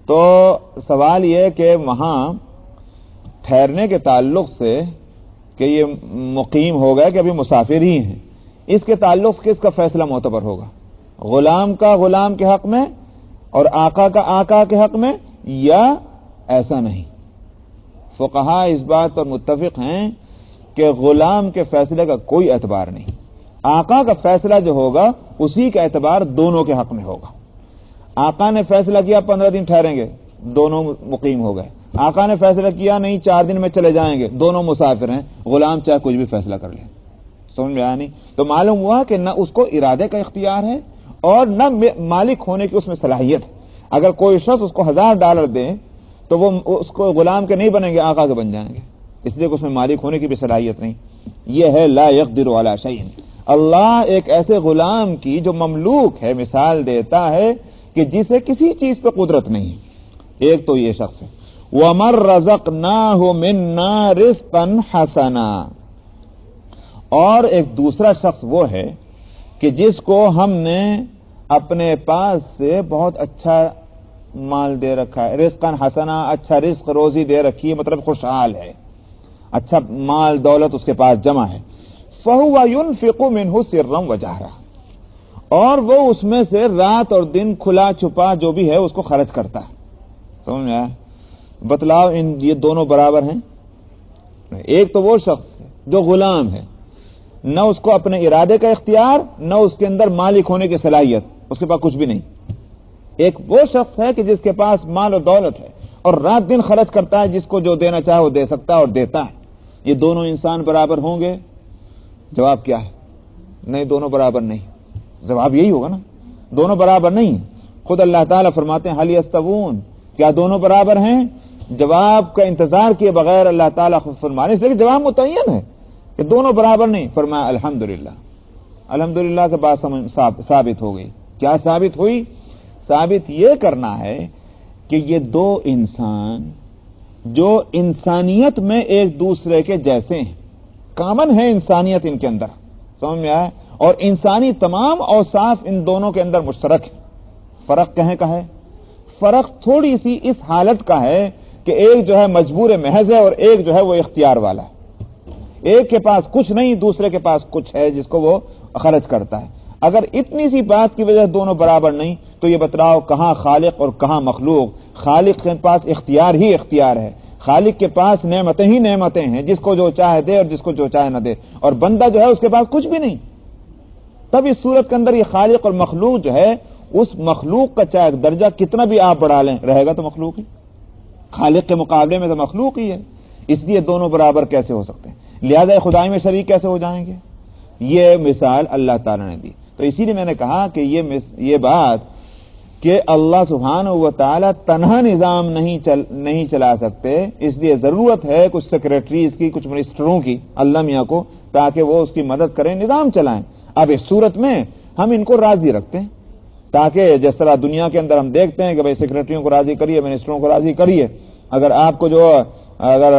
تو سوال یہ کہ وہاں ٹھہرنے کے تعلق سے کہ یہ مقیم ہو گئے کہ ابھی مسافر ہی ہیں، اس کے تعلق سے کس کا فیصلہ معتبر ہوگا؟ غلام کا غلام کے حق میں اور آقا کا آقا کے حق میں، یا ایسا نہیں؟ فقہاء اس بات پر متفق ہیں کہ غلام کے فیصلے کا کوئی اعتبار نہیں. آقا کا فیصلہ جو ہوگا اسی کا اعتبار دونوں کے حق میں ہوگا. آقا نے فیصلہ کیا 15 دن ٹھہریں گے، دونوں مقیم ہو گئے. آقا نے فیصلہ کیا نہیں 4 دن میں چلے جائیں گے، دونوں مسافر ہیں. غلام چاہے کچھ بھی فیصلہ کر لے. سمجھ میں آیا نہیں؟ تو معلوم ہوا کہ نہ اس کو ارادے کا اختیار ہے اور نہ مالک ہونے کی اس میں صلاحیت ہے. اگر کوئی شخص اس کو $1000 دے تو وہ اس کو غلام کے نہیں بنیں گے، آقا کے بن جائیں گے، اس لیے کہ اس میں مالک ہونے کی بھی صلاحیت نہیں. یہ ہے لا یقدر علی شیء. اللہ ایک ایسے غلام کی جو مملوک ہے مثال دیتا ہے کہ جسے کسی چیز پہ قدرت نہیں. ایک تو یہ شخص ہے. وَمَن رَّزَقْنَاهُ مِنَّا رِزْقًا حَسَنًا، اور ایک دوسرا شخص وہ ہے کہ جس کو ہم نے اپنے پاس سے بہت اچھا مال دے رکھا ہے. رزقاً حسنا، اچھا رزق روزی دے رکھی ہے، مطلب خوشحال ہے، اچھا مال دولت اس کے پاس جمع ہے. فَهُوَ يُنْفِقُ مِنْهُ سِرًّا وَجَهْرًا، اور وہ اس میں سے رات اور دن کھلا چھپا جو بھی ہے اس کو خرچ کرتا ہے. سمجھ میں آیا؟ بتلاؤ یہ دونوں برابر ہیں؟ ایک تو وہ شخص ہے جو غلام ہے، نہ اس کو اپنے ارادے کا اختیار، نہ اس کے اندر مالک ہونے کی صلاحیت، اس کے پاس کچھ بھی نہیں. ایک وہ شخص ہے کہ جس کے پاس مال و دولت ہے اور رات دن خرچ کرتا ہے، جس کو جو دینا چاہے وہ دے سکتا ہے اور دیتا ہے. یہ دونوں انسان برابر ہوں گے؟ جواب کیا ہے؟ نہیں، دونوں برابر نہیں. جواب یہی ہوگا نا، دونوں برابر نہیں. خود اللہ تعالیٰ فرماتے ہیں هل يستوون، کیا دونوں برابر ہیں؟ جواب کا انتظار کیے بغیر اللہ تعالیٰ خود فرمانے، اس لیے کہ جواب متعین ہے کہ دونوں برابر نہیں. فرمایا الحمدللہ. الحمدللہ کے بعد ثابت ہو گئی. کیا ثابت ہوئی؟ ثابت یہ کرنا ہے کہ یہ دو انسان جو انسانیت میں ایک دوسرے کے جیسے ہیں، کامن ہے انسانیت ان کے اندر، سمجھ میں آیا؟ اور انسانی تمام اوصاف ان دونوں کے اندر مشترک ہے. فرق کہیں کا ہے؟ فرق تھوڑی سی اس حالت کا ہے کہ ایک جو ہے مجبور محض ہے اور ایک جو ہے وہ اختیار والا ہے. ایک کے پاس کچھ نہیں، دوسرے کے پاس کچھ ہے جس کو وہ خرچ کرتا ہے. اگر اتنی سی بات کی وجہ دونوں برابر نہیں تو یہ بتلاؤ کہاں خالق اور کہاں مخلوق؟ خالق کے پاس اختیار ہی اختیار ہے، خالق کے پاس نعمتیں ہی نعمتیں ہیں، جس کو جو چاہے دے اور جس کو جو چاہے نہ دے، اور بندہ جو ہے اس کے پاس کچھ بھی نہیں. تب اس صورت کے اندر یہ خالق اور مخلوق جو ہے، اس مخلوق کا چاہے درجہ کتنا بھی آپ بڑھا لیں، رہے گا تو مخلوق ہی. خالق کے مقابلے میں تو مخلوق ہی ہے. اس لیے دونوں برابر کیسے ہو سکتے ہیں؟ لہذا خدائی میں شریک کیسے ہو جائیں گے؟ یہ مثال اللہ تعالیٰ نے دی. تو اسی لیے میں نے کہا کہ یہ بات کہ اللہ سبحانہ و تعالیٰ تنہا نظام نہیں چلا سکتے، اس لیے ضرورت ہے کچھ سیکریٹریز کی، کچھ منسٹروں کی اللہ میاں کو، تاکہ وہ اس کی مدد کریں، نظام چلائیں. اب اس صورت میں ہم ان کو راضی رکھتے ہیں، تاکہ جس طرح دنیا کے اندر ہم دیکھتے ہیں کہ بھائی سیکریٹریوں کو راضی کریے، منسٹروں کو راضی کریے. اگر آپ کو اگر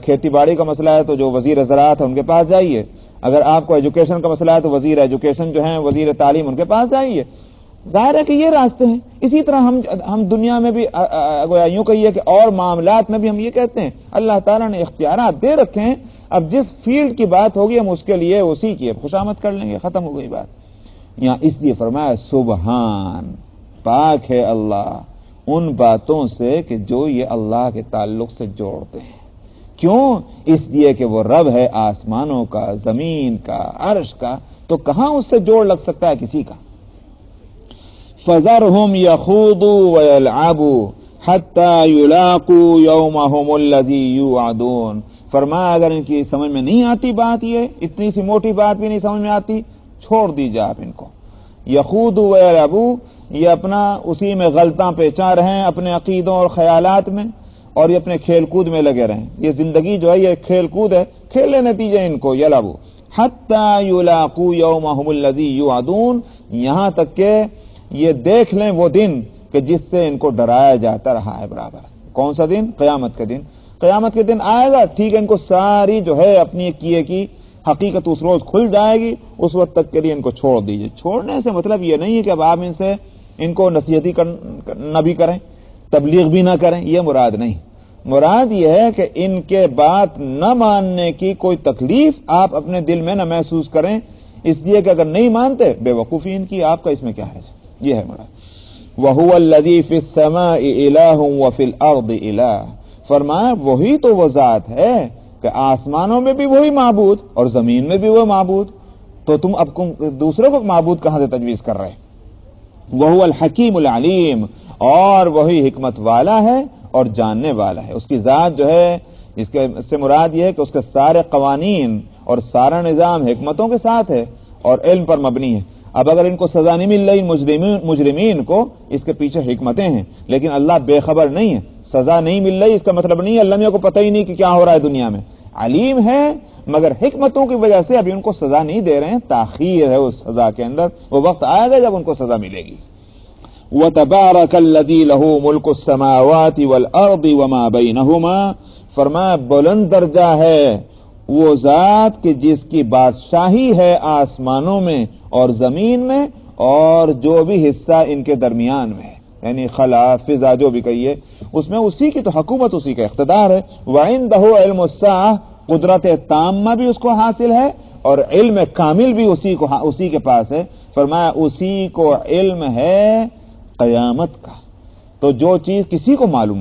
کھیتی باڑی کا مسئلہ ہے تو جو وزیر زراعت ہے ان کے پاس جائیے. اگر آپ کو ایجوکیشن کا مسئلہ ہے تو وزیر ایجوکیشن جو ہیں، وزیر تعلیم، ان کے پاس جائیے. ظاہر ہے کہ یہ راستے ہیں. اسی طرح ہم دنیا میں بھی یوں کہیے کہ اور معاملات میں بھی ہم یہ کہتے ہیں اللہ تعالیٰ نے اختیارات دے رکھے ہیں. اب جس فیلڈ کی بات ہوگی ہم اس کے لیے اسی کی خوشامد کر لیں گے، ختم ہو گئی بات. یہاں اس لیے فرمایا سبحان، پاک ہے اللہ ان باتوں سے کہ جو یہ اللہ کے تعلق سے جوڑتے ہیں. کیوں؟ اس لیے کہ وہ رب ہے آسمانوں کا، زمین کا، عرش کا، تو کہاں اس سے جوڑ لگ سکتا ہے کسی کا؟ فَذَرْهُمْ يَخُوضُوا وَيَلْعَبُوا حَتَّى يُلَاقُوا يَوْمَهُمُ الَّذِي يُوعَدُونَ. فرمایا اگر ان کی سمجھ میں نہیں آتی بات، یہ اتنی سی موٹی بات بھی نہیں سمجھ میں آتی، چھوڑ دیجئے آپ ان کو. یخوضوا ویلعبوا، یہ اپنا اسی میں غلطاں پیچاں رہیں اپنے عقیدوں اور خیالات میں، اور یہ اپنے کھیل کود میں لگے رہیں. یہ زندگی جو ہے یہ کھیل کود ہے، کھیل لے نتیجے ان کو. یلعبوا حتی یلاقوا یومہم الذی یوعدون، یہاں تک کہ یہ دیکھ لیں وہ دن کہ جس سے ان کو ڈرایا جاتا رہا ہے برابر. کون سا دن؟ قیامت کے دن. قیامت کے دن آئے گا، ٹھیک ہے، ان کو ساری جو ہے اپنی کیے کی حقیقت اس روز کھل جائے گی، اس وقت تک کے لیے ان کو چھوڑ دیجیے. چھوڑنے سے مطلب یہ نہیں ہے کہ اب آپ ان کو نصیحتی نہ بھی کریں، تبلیغ بھی نہ کریں، یہ مراد نہیں. مراد یہ ہے کہ ان کے بات نہ ماننے کی کوئی تکلیف آپ اپنے دل میں نہ محسوس کریں، اس لیے کہ اگر نہیں مانتے بے وقوفی ان کی، آپ کا اس میں کیا ہے؟ یہ ہے مراد. وَهُوَ الَّذِي فِي السَّمَاءِ إِلَٰهٌ وَفِي الْأَرْضِ إِلَٰهٌ. فرمایا وہی تو وہ ذات ہے کہ آسمانوں میں بھی وہی معبود اور زمین میں بھی وہ معبود، تو تم اب دوسرے کو معبود کہاں سے تجویز کر رہے؟ وَهُوَ الْحَكِيمُ الْعَلِيمُ، اور وہی حکمت والا ہے اور جاننے والا ہے. اس کی ذات جو ہے، اس سے مراد یہ ہے کہ اس کے سارے قوانین اور سارا نظام حکمتوں کے ساتھ ہے اور علم پر مبنی ہے. اب اگر ان کو سزا نہیں مل رہی مجرمین کو، اس کے پیچھے حکمتیں ہیں، لیکن اللہ بے خبر نہیں ہے. سزا نہیں مل رہی اس کا مطلب نہیں ہے اللہ میاں کو پتہ ہی نہیں کہ کیا ہو رہا ہے دنیا میں. علیم ہے، مگر حکمتوں کی وجہ سے ابھی ان کو سزا نہیں دے رہے ہیں، تاخیر ہے اس سزا کے اندر، وہ وقت آئے گا جب ان کو سزا ملے گی۔ وَتَبَارَكَ الَّذِي لَهُ مُلْكُ السَّمَاوَاتِ وَالْأَرْضِ وَمَا بَيْنَهُمَا، فرمایا بلند درجہ ہے وہ ذات کہ جس کی بادشاہی ہے آسمانوں میں اور زمین میں اور جو بھی حصہ ان کے درمیان میں ہے، یعنی خلا فضا جو بھی کہیے اس میں اسی کی تو حکومت، اسی کا اقتدار ہے۔ وَعِندَهُ عِلْمُ السَّاعَةِ، قدرت تامہ بھی اس کو حاصل ہے اور علم کامل بھی اسی کے پاس ہے۔ فرمایا اسی کو علم ہے قیامت کا، تو جو چیز کسی کو معلوم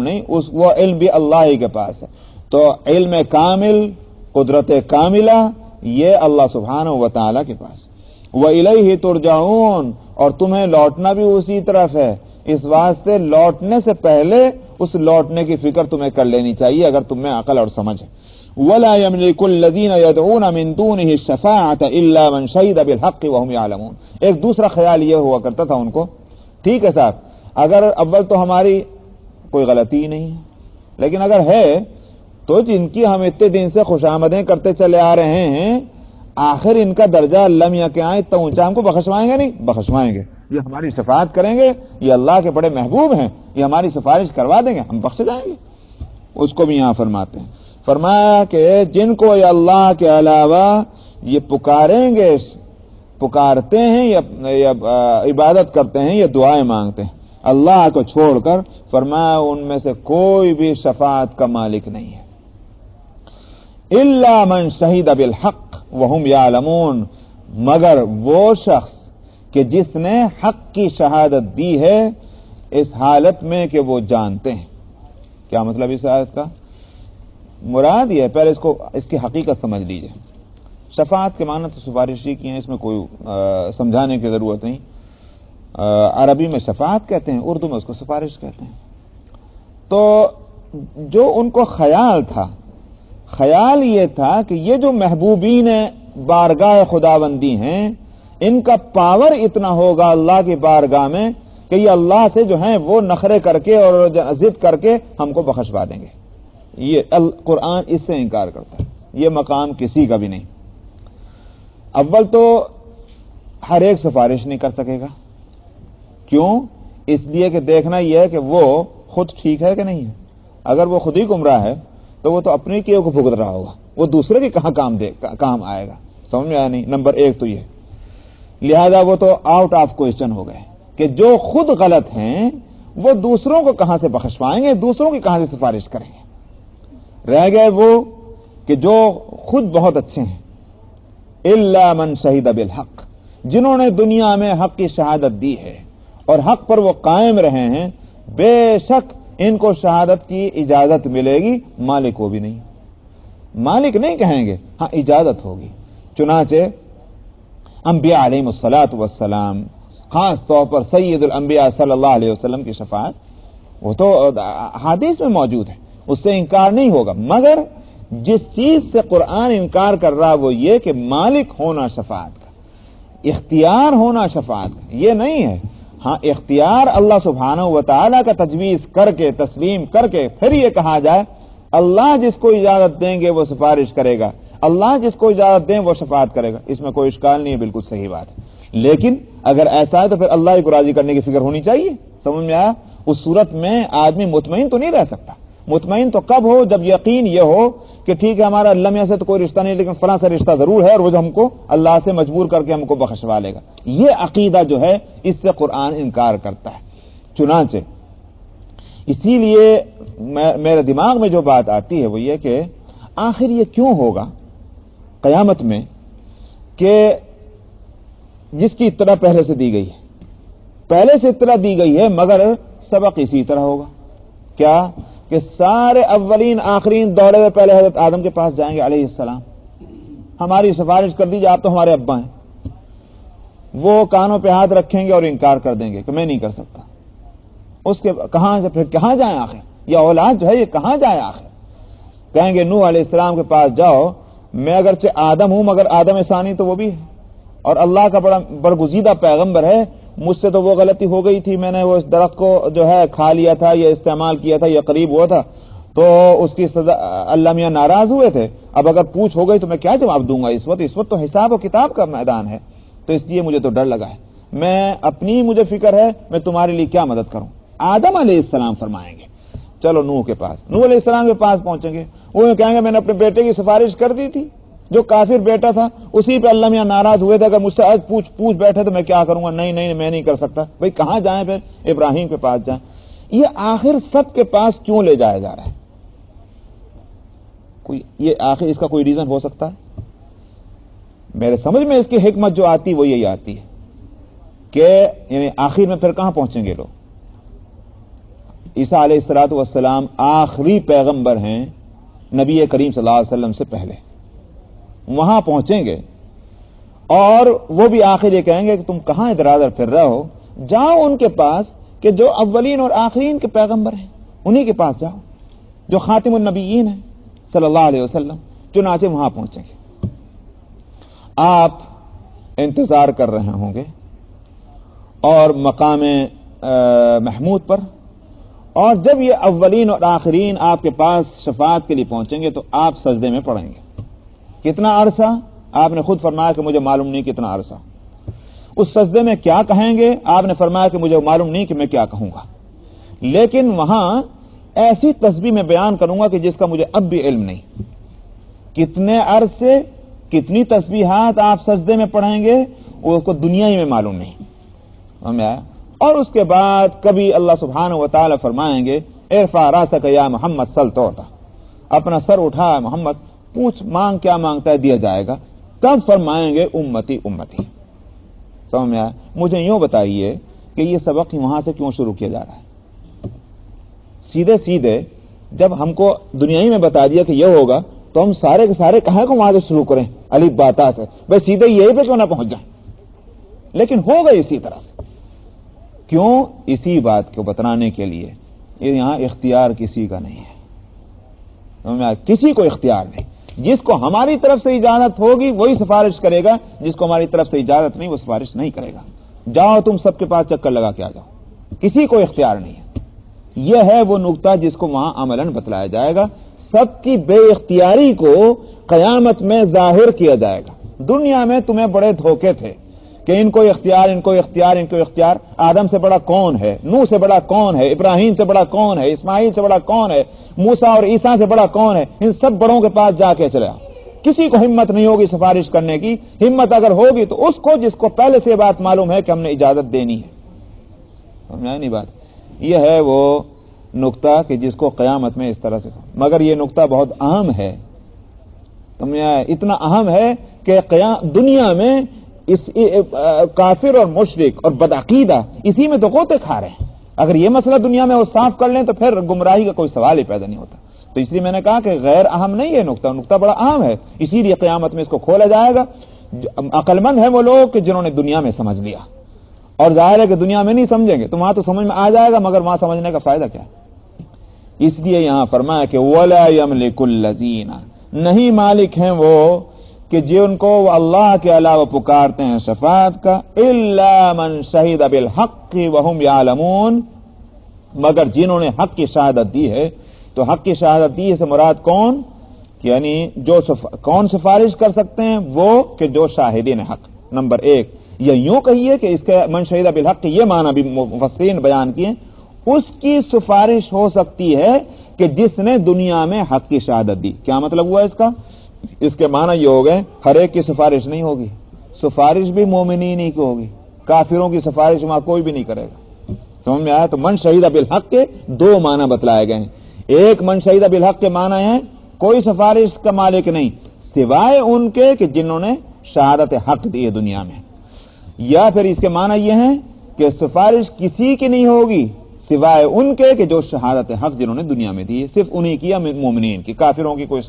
نہیں وہ علم بھی اللہ ہی کے پاس ہے۔ تو علم کامل، قدرت کاملہ، یہ اللہ سبحانہ و تعالی کے پاس۔ وَإِلَيْهِ تُرْجَعُونَ، اور تمہیں لوٹنا بھی اسی طرف ہے، اس واسطے لوٹنے سے پہلے اس لوٹنے کی فکر تمہیں کر لینی چاہیے اگر تم میں عقل اور سمجھ ہے۔ وَلَا يَمْلِكُ الَّذِينَ يَدْعُونَ مِن دُونِهِ الشَّفَاعَةَ إِلَّا مَن شَهِدَ بِالْحَقِّ وَهُمْ يَعْلَمُونَ۔ ایک دوسرا خیال یہ ہوا کرتا تھا ان کو، ٹھیک ہے صاحب، اگر اول تو ہماری کوئی غلطی ہی نہیں ہے، لیکن اگر ہے تو جن کی ہم اتنے دن سے خوشامدیں کرتے چلے آ رہے ہیں، آخر ان کا درجہ اللہ میاں کے آئے اتنا اونچا، ہم کو بخشوائیں گے؟ نہیں بخشوائیں گے، یہ ہماری شفاعت کریں گے، یہ اللہ کے بڑے محبوب ہیں، یہ ہماری سفارش کروا دیں گے، ہم بخش جائیں گے۔ اس کو بھی یہاں فرماتے ہیں، فرمایا کہ جن کو یہ اللہ کے علاوہ یہ پکارتے ہیں یا عبادت کرتے ہیں یا دعائیں مانگتے ہیں اللہ کو چھوڑ کر، فرمایا ان میں سے کوئی بھی شفاعت کا مالک نہیں ہے، الا من شہد بالحق وهم يعلمون، مگر وہ شخص کہ جس نے حق کی شہادت دی ہے اس حالت میں کہ وہ جانتے ہیں۔ کیا مطلب اس آیت کا؟ مراد یہ ہے، پہلے اس کی حقیقت سمجھ لیجئے۔ شفاعت کے معنی تو سفارشی کی ہیں، اس میں کوئی سمجھانے کی ضرورت نہیں۔ عربی میں شفاعت کہتے ہیں، اردو میں اس کو سفارش کہتے ہیں۔ تو جو ان کو خیال یہ تھا کہ یہ جو محبوبین بارگاہ خداوندی ہیں، ان کا پاور اتنا ہوگا اللہ کی بارگاہ میں کہ یہ اللہ سے جو ہیں وہ نخرے کر کے اور ضد کر کے ہم کو بخشوا دیں گے۔ یہ قرآن اس سے انکار کرتا ہے، یہ مقام کسی کا بھی نہیں۔ اول تو ہر ایک سفارش نہیں کر سکے گا، کیوں؟ اس لیے کہ دیکھنا یہ ہے کہ وہ خود ٹھیک ہے کہ نہیں ہے۔ اگر وہ خود ہی گمراہ ہے تو وہ تو اپنے کیے کو بھگت رہا ہوگا، وہ دوسرے کے کہاں کام آئے گا؟ سمجھ میں آیا نہیں؟ نمبر ایک تو یہ، لہذا وہ تو آؤٹ آف کوشچن ہو گئے کہ جو خود غلط ہیں وہ دوسروں کو کہاں سے بخشوائیں گے، دوسروں کی کہاں سے سفارش کریں گے۔ رہ گئے وہ کہ جو خود بہت اچھے ہیں، الا من شہد بالحق، جنہوں نے دنیا میں حق کی شہادت دی ہے اور حق پر وہ قائم رہے ہیں، بے شک ان کو شہادت کی اجازت ملے گی، مالک وہ بھی نہیں، مالک نہیں کہیں گے، ہاں اجازت ہوگی۔ چنانچہ انبیاء علیہم الصلاۃ والسلام، خاص طور پر سید الانبیاء صلی اللہ علیہ وسلم کی شفاعت وہ تو حدیث میں موجود ہے، اس سے انکار نہیں ہوگا، مگر جس چیز سے قرآن انکار کر رہا وہ یہ کہ مالک ہونا شفاعت کا، اختیار ہونا شفاعت کا، یہ نہیں ہے۔ ہاں اختیار اللہ سبحانہ و تعالیٰ کا تجویز کر کے تسلیم کر کے پھر یہ کہا جائے اللہ جس کو اجازت دیں گے وہ سفارش کرے گا، اللہ جس کو اجازت دیں وہ شفاعت کرے گا، اس میں کوئی اشکال نہیں ہے، بالکل صحیح بات ہے۔ لیکن اگر ایسا ہے تو پھر اللہ ہی کو راضی کرنے کی فکر ہونی چاہیے۔ سمجھ میں آیا؟ اس صورت میں آدمی مطمئن تو نہیں رہ سکتا۔ مطمئن تو کب ہو؟ جب یقین یہ ہو کہ ٹھیک ہے ہمارا اللہ میاں سے تو کوئی رشتہ نہیں لیکن فلاں سے رشتہ ضرور ہے اور وہ جو ہم کو اللہ سے مجبور کر کے ہم کو بخشوا لے گا۔ یہ عقیدہ جو ہے اس سے قرآن انکار کرتا ہے۔ چنانچہ اسی لیے میرے دماغ میں جو بات آتی ہے وہ یہ کہ آخر یہ کیوں ہوگا قیامت میں کہ جس کی اطلاع پہلے سے دی گئی ہے، پہلے سے اطلاع دی گئی ہے، مگر سبق اسی طرح ہوگا کیا کہ سارے اولین آخرین دوڑے ہوئے پہلے حضرت آدم کے پاس جائیں گے علیہ السلام، ہماری سفارش کر دیجیے، آپ تو ہمارے ابا ہیں۔ وہ کانوں پہ ہاتھ رکھیں گے اور انکار کر دیں گے کہ میں نہیں کر سکتا۔ اس کے پھر کہاں جائیں آخر؟ یہ اولاد جو ہے یہ کہاں جائے آخر؟ کہیں گے نوح علیہ السلام کے پاس جاؤ، میں اگرچہ آدم ہوں مگر آدم ثانی تو وہ بھی ہے اور اللہ کا بڑا برگزیدہ پیغمبر ہے، مجھ سے تو وہ غلطی ہو گئی تھی، میں نے وہ اس درخت کو جو ہے کھا لیا تھا یا استعمال کیا تھا یا قریب ہوا تھا، تو اس کی سزا اللہ میاں ناراض ہوئے تھے. اب اگر پوچھ ہو گئی تو میں کیا جواب دوں گا اس وقت تو حساب و کتاب کا میدان ہے. تو اس لیے مجھے تو ڈر لگا ہے. مجھے فکر ہے میں تمہارے لیے کیا مدد کروں. آدم علیہ السلام فرمائیں گے چلو نوح کے پاس. نوح علیہ السلام کے پاس پہنچیں گے. وہ کہیں گے میں نے اپنے بیٹے کی سفارش کر دی تھی, جو کافر بیٹا تھا اسی پہ اللہ میاں ناراض ہوئے تھے. اگر مجھ سے آج پوچھ بیٹھے تو میں کیا کروں گا. نہیں میں نہیں کر سکتا. بھائی کہاں جائیں پھر؟ ابراہیم کے پاس جائیں. یہ آخر سب کے پاس کیوں لے جایا جا رہا ہے؟ یہ آخر اس کا کوئی ریزن ہو سکتا ہے؟ میرے سمجھ میں اس کی حکمت جو آتی وہ یہی آتی ہے کہ یعنی آخر میں پھر کہاں پہنچیں گے لوگ؟ عیسیٰ علیہ الصلوۃ والسلام آخری پیغمبر ہیں نبی کریم صلی اللہ علیہ وسلم سے پہلے. وہاں پہنچیں گے اور وہ بھی آخر یہ کہیں گے کہ تم کہاں ادھر ادھر پھر رہے ہو. جاؤ ان کے پاس کہ جو اولین اور آخرین کے پیغمبر ہیں, انہی کے پاس جاؤ جو خاتم النبیین ہیں صلی اللہ علیہ وسلم. چنانچہ وہاں پہنچیں گے. آپ انتظار کر رہے ہوں گے اور مقام محمود پر, اور جب یہ اولین اور آخرین آپ کے پاس شفاعت کے لیے پہنچیں گے تو آپ سجدے میں پڑیں گے. کتنا عرصہ؟ آپ نے خود فرمایا کہ مجھے معلوم نہیں کتنا عرصہ. اس سجدے میں کیا کہیں گے؟ آپ نے فرمایا کہ مجھے معلوم نہیں کہ میں کیا کہوں گا, لیکن وہاں ایسی تسبیح میں بیان کروں گا کہ جس کا مجھے اب بھی علم نہیں. کتنے عرص سے کتنی تسبیحات آپ سجدے میں پڑھیں گے وہ کو دنیا ہی میں معلوم نہیں. ہمیں آیا. اور اس کے بعد کبھی اللہ سبحانہ و تعالی فرمائیں گے ارفع راسک یا محمد سل توتا, اپنا سر اٹھا محمد, پوچھ مانگ کیا مانگتا ہے دیا جائے گا. تب فرمائیں گے امتی امتی. سمجھ میں آیا؟ مجھے یوں بتائیے کہ یہ سبق وہاں سے کیوں شروع کیا جا رہا ہے؟ سیدھے جب ہم کو دنیا ہی میں بتا دیا کہ یہ ہوگا تو ہم سارے کے سارے کہاں کو وہاں سے شروع کریں الف با تا سے؟ بھائی سیدھے یہی پہ کیوں نہ پہنچ جائیں؟ لیکن ہوگا اسی طرح سے. کیوں؟ اسی بات کو بتلانے کے لیے یہ یہاں اختیار کسی کا نہیں ہے. کسی کو اختیار نہیں. جس کو ہماری طرف سے اجازت ہوگی وہی سفارش کرے گا, جس کو ہماری طرف سے اجازت نہیں وہ سفارش نہیں کرے گا. جاؤ تم سب کے پاس چکر لگا کے آ جاؤ. کسی کو اختیار نہیں ہے. یہ ہے وہ نقطہ جس کو وہاں عملاً بتلایا جائے گا. سب کی بے اختیاری کو قیامت میں ظاہر کیا جائے گا. دنیا میں تمہیں بڑے دھوکے تھے کہ ان کو اختیار ان کو اختیار ان کو اختیار. آدم سے بڑا کون ہے؟ نوح سے بڑا کون ہے؟ ابراہیم سے بڑا کون ہے؟ اسماعیل سے بڑا کون ہے؟ موسیٰ اور عیسیٰ سے بڑا کون ہے؟ ان سب بڑوں کے پاس جا کے چلا. کسی کو ہمت نہیں ہوگی سفارش کرنے کی. ہمت اگر ہوگی تو اس کو جس کو پہلے سے بات معلوم ہے کہ ہم نے اجازت دینی ہے. سمجھا نہیں بات؟ یہ ہے وہ نقطہ کہ جس کو قیامت میں اس طرح سے. مگر یہ نقطہ بہت اہم ہے. اتنا اہم ہے کہ دنیا میں اس کافر اور مشرک اور بدعقیدہ اسی میں تو غوطے کھا رہے ہیں. اگر یہ مسئلہ دنیا میں وہ صاف کر لیں تو پھر گمراہی کا کوئی سوال ہی پیدا نہیں ہوتا. تو اس لیے میں نے کہا کہ غیر اہم نہیں ہے نقطہ بڑا اہم ہے. اسی لیے قیامت میں اس کو کھولا جائے گا. عقل مند ہیں وہ لوگ کہ جنہوں نے دنیا میں سمجھ لیا, اور ظاہر ہے کہ دنیا میں نہیں سمجھیں گے تو وہاں تو سمجھ میں آ جائے گا, مگر وہاں سمجھنے کا فائدہ کیا ہے؟ اس لیے یہاں فرمایا کہ وَلَا يَمْلِكُ الَّذِينَ, نہیں مالک ہیں وہ کہ جن کو وہ اللہ کے علاوہ پکارتے ہیں شفاعت کا, إِلَّا مَنْ شَهِدَ بِالْحَقِّ وَهُمْ يَعْلَمُونَ, مگر جنہوں نے حق کی شہادت دی ہے. تو حق کی شہادت دی سے مراد کون؟ یعنی جو کون سفارش کر سکتے ہیں؟ وہ کہ جو شاہدین حق. نمبر ایک یا یوں کہیے کہ اس کے من شہید بالحق یہ معنی بھی مفسرین بیان کیے, اس کی سفارش ہو سکتی ہے کہ جس نے دنیا میں حق کی شہادت دی. کیا مطلب ہوا اس کا؟ اس کے معنی یہ ہو گئے ہر ایک کی سفارش نہیں ہوگی. سفارش بھی مومنین ہی کی ہوگی, کافروں کی سفارش وہاں کوئی بھی نہیں کرے گا. سمجھ میں آیا؟ تو من شہید بالحق کے دو معنی بتلائے گئے ہیں. ایک من شہید بالحق کے معنی ہے کوئی سفارش کا مالک نہیں سوائے ان کے کہ جنہوں نے شہادت حق دی ہے دنیا میں, یا پھر اس کے معنی یہ ہے کہ سفارش کسی کی نہیں ہوگی سوائے ان کے کہ جو شہادت حق جنہوں نے دنیا میں دی ہے, صرف انہی کی یا مومنین کی. کافروں کی کوئی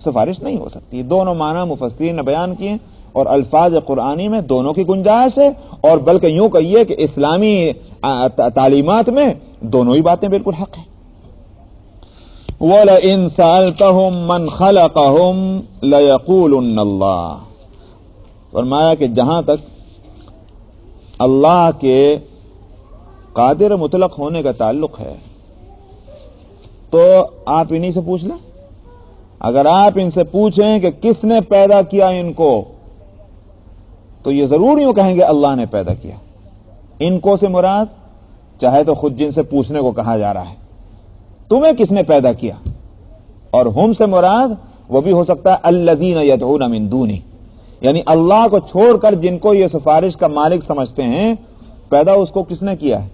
سفارش نہیں ہو سکتی. دونوں معنی مفسرین نے بیان کیے اور الفاظ قرآنی میں دونوں کی گنجائش ہے, اور بلکہ یوں کہیے کہ اسلامی تعلیمات میں دونوں ہی باتیں بالکل حق ہیں. وَلَئِن سَأَلْتَهُم مَّنْ خَلَقَهُمْ لَيَقُولُنَّ اللَّهُ, فرمایا کہ جہاں تک اللہ کے قادر مطلق ہونے کا تعلق ہے تو آپ انہی سے پوچھ لیں. اگر آپ ان سے پوچھیں کہ کس نے پیدا کیا ان کو، تو یہ ضرور یوں کہیں گے اللہ نے پیدا کیا. ان کو سے مراد چاہے تو خود جن سے پوچھنے کو کہا جا رہا ہے تمہیں کس نے پیدا کیا، اور ہم سے مراد وہ بھی ہو سکتا ہے الذین یدعون من دونہ، یعنی اللہ کو چھوڑ کر جن کو یہ سفارش کا مالک سمجھتے ہیں، پیدا اس کو کس نے کیا ہے؟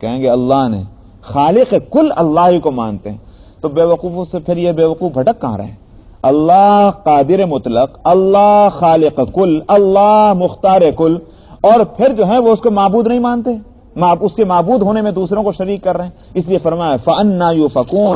کہیں گے اللہ نے. خالق کل اللہ ہی کو مانتے ہیں. تو بے وقوفوں سے پھر یہ بے وقوف بھٹک کہاں رہے؟ اللہ قادر مطلق، اللہ خالق کل، اللہ مختار کل، اور پھر جو ہے وہ اس کو معبود نہیں مانتے، اس کے معبود ہونے میں دوسروں کو شریک کر رہے ہیں. اس لیے فرمایا فَأَنَّا يُؤْفَكُونَ.